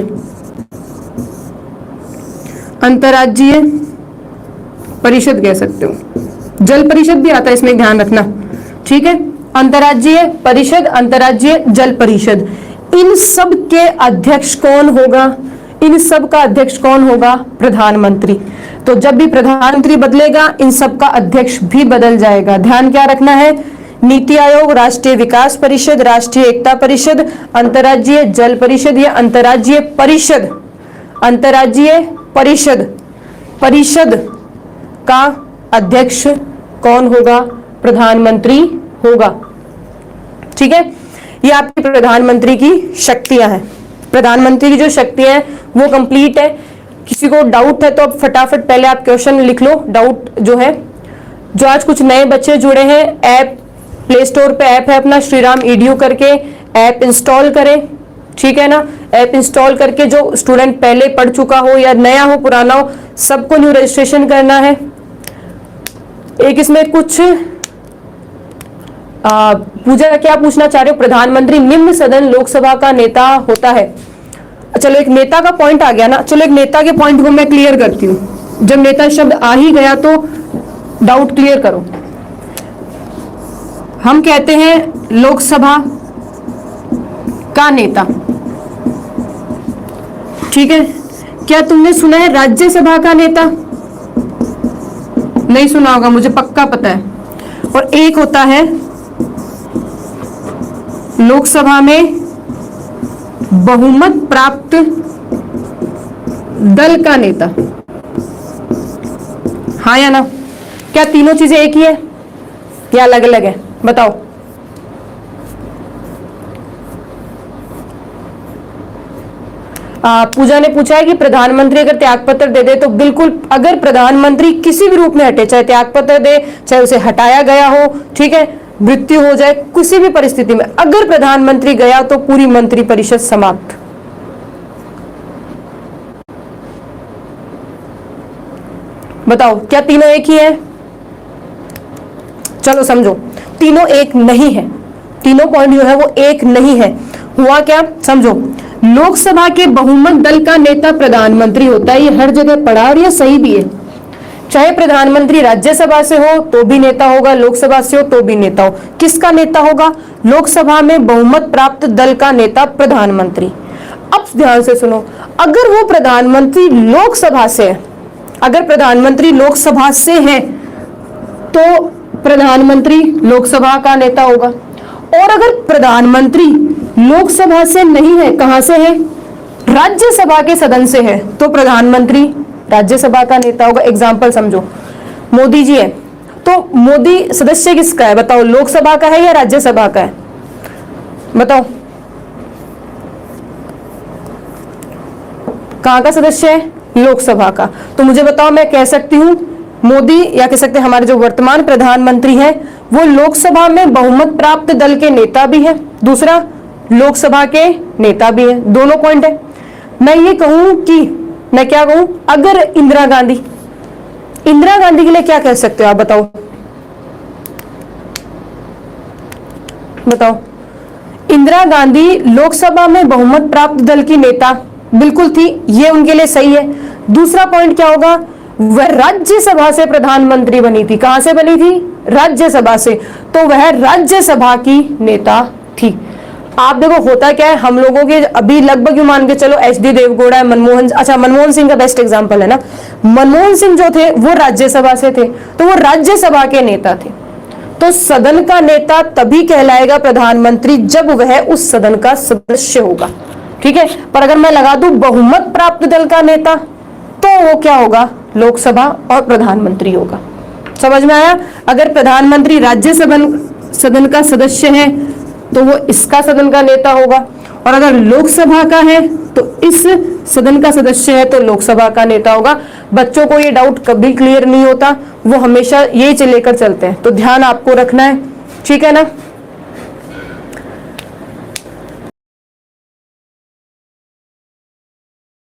परिषद कह सकते हो। जल परिषद भी आता है इसमें, ध्यान रखना, ठीक है। अंतर्राज्यीय परिषद, अंतर्राज्यीय जल परिषद, इन सब के अध्यक्ष कौन होगा? इन सब का अध्यक्ष कौन होगा? प्रधानमंत्री। तो जब भी प्रधानमंत्री बदलेगा इन सब का अध्यक्ष भी बदल जाएगा। ध्यान क्या रखना है? नीति आयोग, राष्ट्रीय विकास परिषद, राष्ट्रीय एकता परिषद, अंतर्राज्यीय जल परिषद या अंतर्राज्यीय परिषद, अंतर्राज्यीय परिषद, परिषद का अध्यक्ष कौन होगा? प्रधानमंत्री होगा, ठीक है। ये आपकी प्रधानमंत्री की शक्तियां हैं। प्रधानमंत्री की जो शक्तियां हैं वो कंप्लीट है। किसी को डाउट है तो अब फटाफट पहले आप क्वेश्चन लिख लो, डाउट जो है। जो आज कुछ नए बच्चे जुड़े हैं, ऐप प्ले स्टोर पे ऐप है अपना श्रीराम ईडीयू करके, ऐप इंस्टॉल करें, ठीक है ना। ऐप इंस्टॉल करके जो स्टूडेंट पहले पढ़ चुका हो या नया हो पुराना हो, सबको न्यू रजिस्ट्रेशन करना है। एक इसमें कुछ पूजा क्या पूछना चाह रहे हो? प्रधानमंत्री निम्न सदन लोकसभा का नेता होता है। चलो एक नेता का पॉइंट आ गया ना, चलो एक नेता के पॉइंट को मैं क्लियर करती हूँ। जब नेता शब्द आ ही गया तो डाउट क्लियर करो। हम कहते हैं लोकसभा का नेता, ठीक है। क्या तुमने सुना है राज्यसभा का नेता? नहीं सुना होगा, मुझे पक्का पता है। और एक होता है लोकसभा में बहुमत प्राप्त दल का नेता, हाँ या ना? क्या तीनों चीजें एक ही है या अलग अलग है? बताओ। पूजा ने पूछा है कि प्रधानमंत्री अगर त्यागपत्र दे दे तो बिल्कुल, अगर प्रधानमंत्री किसी भी रूप में हटे, चाहे त्यागपत्र दे, चाहे उसे हटाया गया हो, ठीक है, मृत्यु हो जाए, किसी भी परिस्थिति में अगर प्रधानमंत्री गया तो पूरी मंत्रिपरिषद समाप्त। बताओ क्या तीनों एक ही है? चलो समझो, तीनों एक नहीं है। तीनों पॉइंट जो है वो एक नहीं है। हुआ क्या समझो, लोकसभा के बहुमत दल का नेता प्रधानमंत्री होता है। ये हर जगह पढ़ा और ये सही भी है। चाहे प्रधानमंत्री राज्यसभा से हो तो भी नेता होगा, लोकसभा से हो तो भी नेता हो। किसका नेता होगा? लोकसभा में बहुमत प्राप्त दल का नेता प्रधानमंत्री। अब ध्यान से सुनो, अगर वो प्रधानमंत्री लोकसभा से है, अगर प्रधानमंत्री लोकसभा से है तो प्रधानमंत्री लोकसभा का नेता होगा। और अगर प्रधानमंत्री लोकसभा से नहीं है, कहां से है? राज्यसभा के सदन से है, तो प्रधानमंत्री राज्यसभा का नेता होगा। एग्जाम्पल समझो, मोदी जी है तो मोदी सदस्य किसका है? बताओ, लोकसभा का है या राज्यसभा का है? बताओ, कहां का सदस्य है? लोकसभा का। तो मुझे बताओ, मैं कह सकती हूं मोदी, या कह सकते हैं हमारे जो वर्तमान प्रधानमंत्री हैं वो लोकसभा में बहुमत प्राप्त दल के नेता भी है, दूसरा लोकसभा के नेता भी है। दोनों पॉइंट है। मैं ये कहूं कि, मैं क्या कहूं, अगर इंदिरा गांधी के लिए क्या कह सकते हो आप? बताओ बताओ। इंदिरा गांधी लोकसभा में बहुमत प्राप्त दल की नेता बिल्कुल थी, ये उनके लिए सही है। दूसरा पॉइंट क्या होगा? वह राज्यसभा से प्रधानमंत्री बनी थी। कहां से बनी थी? राज्यसभा से, तो वह राज्यसभा की नेता थी। आप देखो होता क्या है, हम लोगों के अभी लगभग मान के चलो एचडी देवगौड़ा, मनमोहन सिंह का बेस्ट एग्जांपल है ना। मनमोहन सिंह जो थे वो राज्यसभा से थे, तो वो राज्यसभा के नेता थे। तो सदन का नेता तभी कहलाएगा प्रधानमंत्री जब वह उस सदन का सदस्य होगा, ठीक है। पर अगर मैं लगा दूं बहुमत प्राप्त दल का नेता, तो वो क्या होगा? लोकसभा और प्रधानमंत्री होगा। समझ में आया? अगर प्रधानमंत्री राज्यसभा सदन का सदस्य है तो वो इसका सदन का नेता होगा, और अगर लोकसभा का है तो इस सदन का सदस्य है तो लोकसभा का नेता होगा। बच्चों को ये डाउट कभी क्लियर नहीं होता, वो हमेशा यही लेकर चलते हैं, तो ध्यान आपको रखना है, ठीक है ना।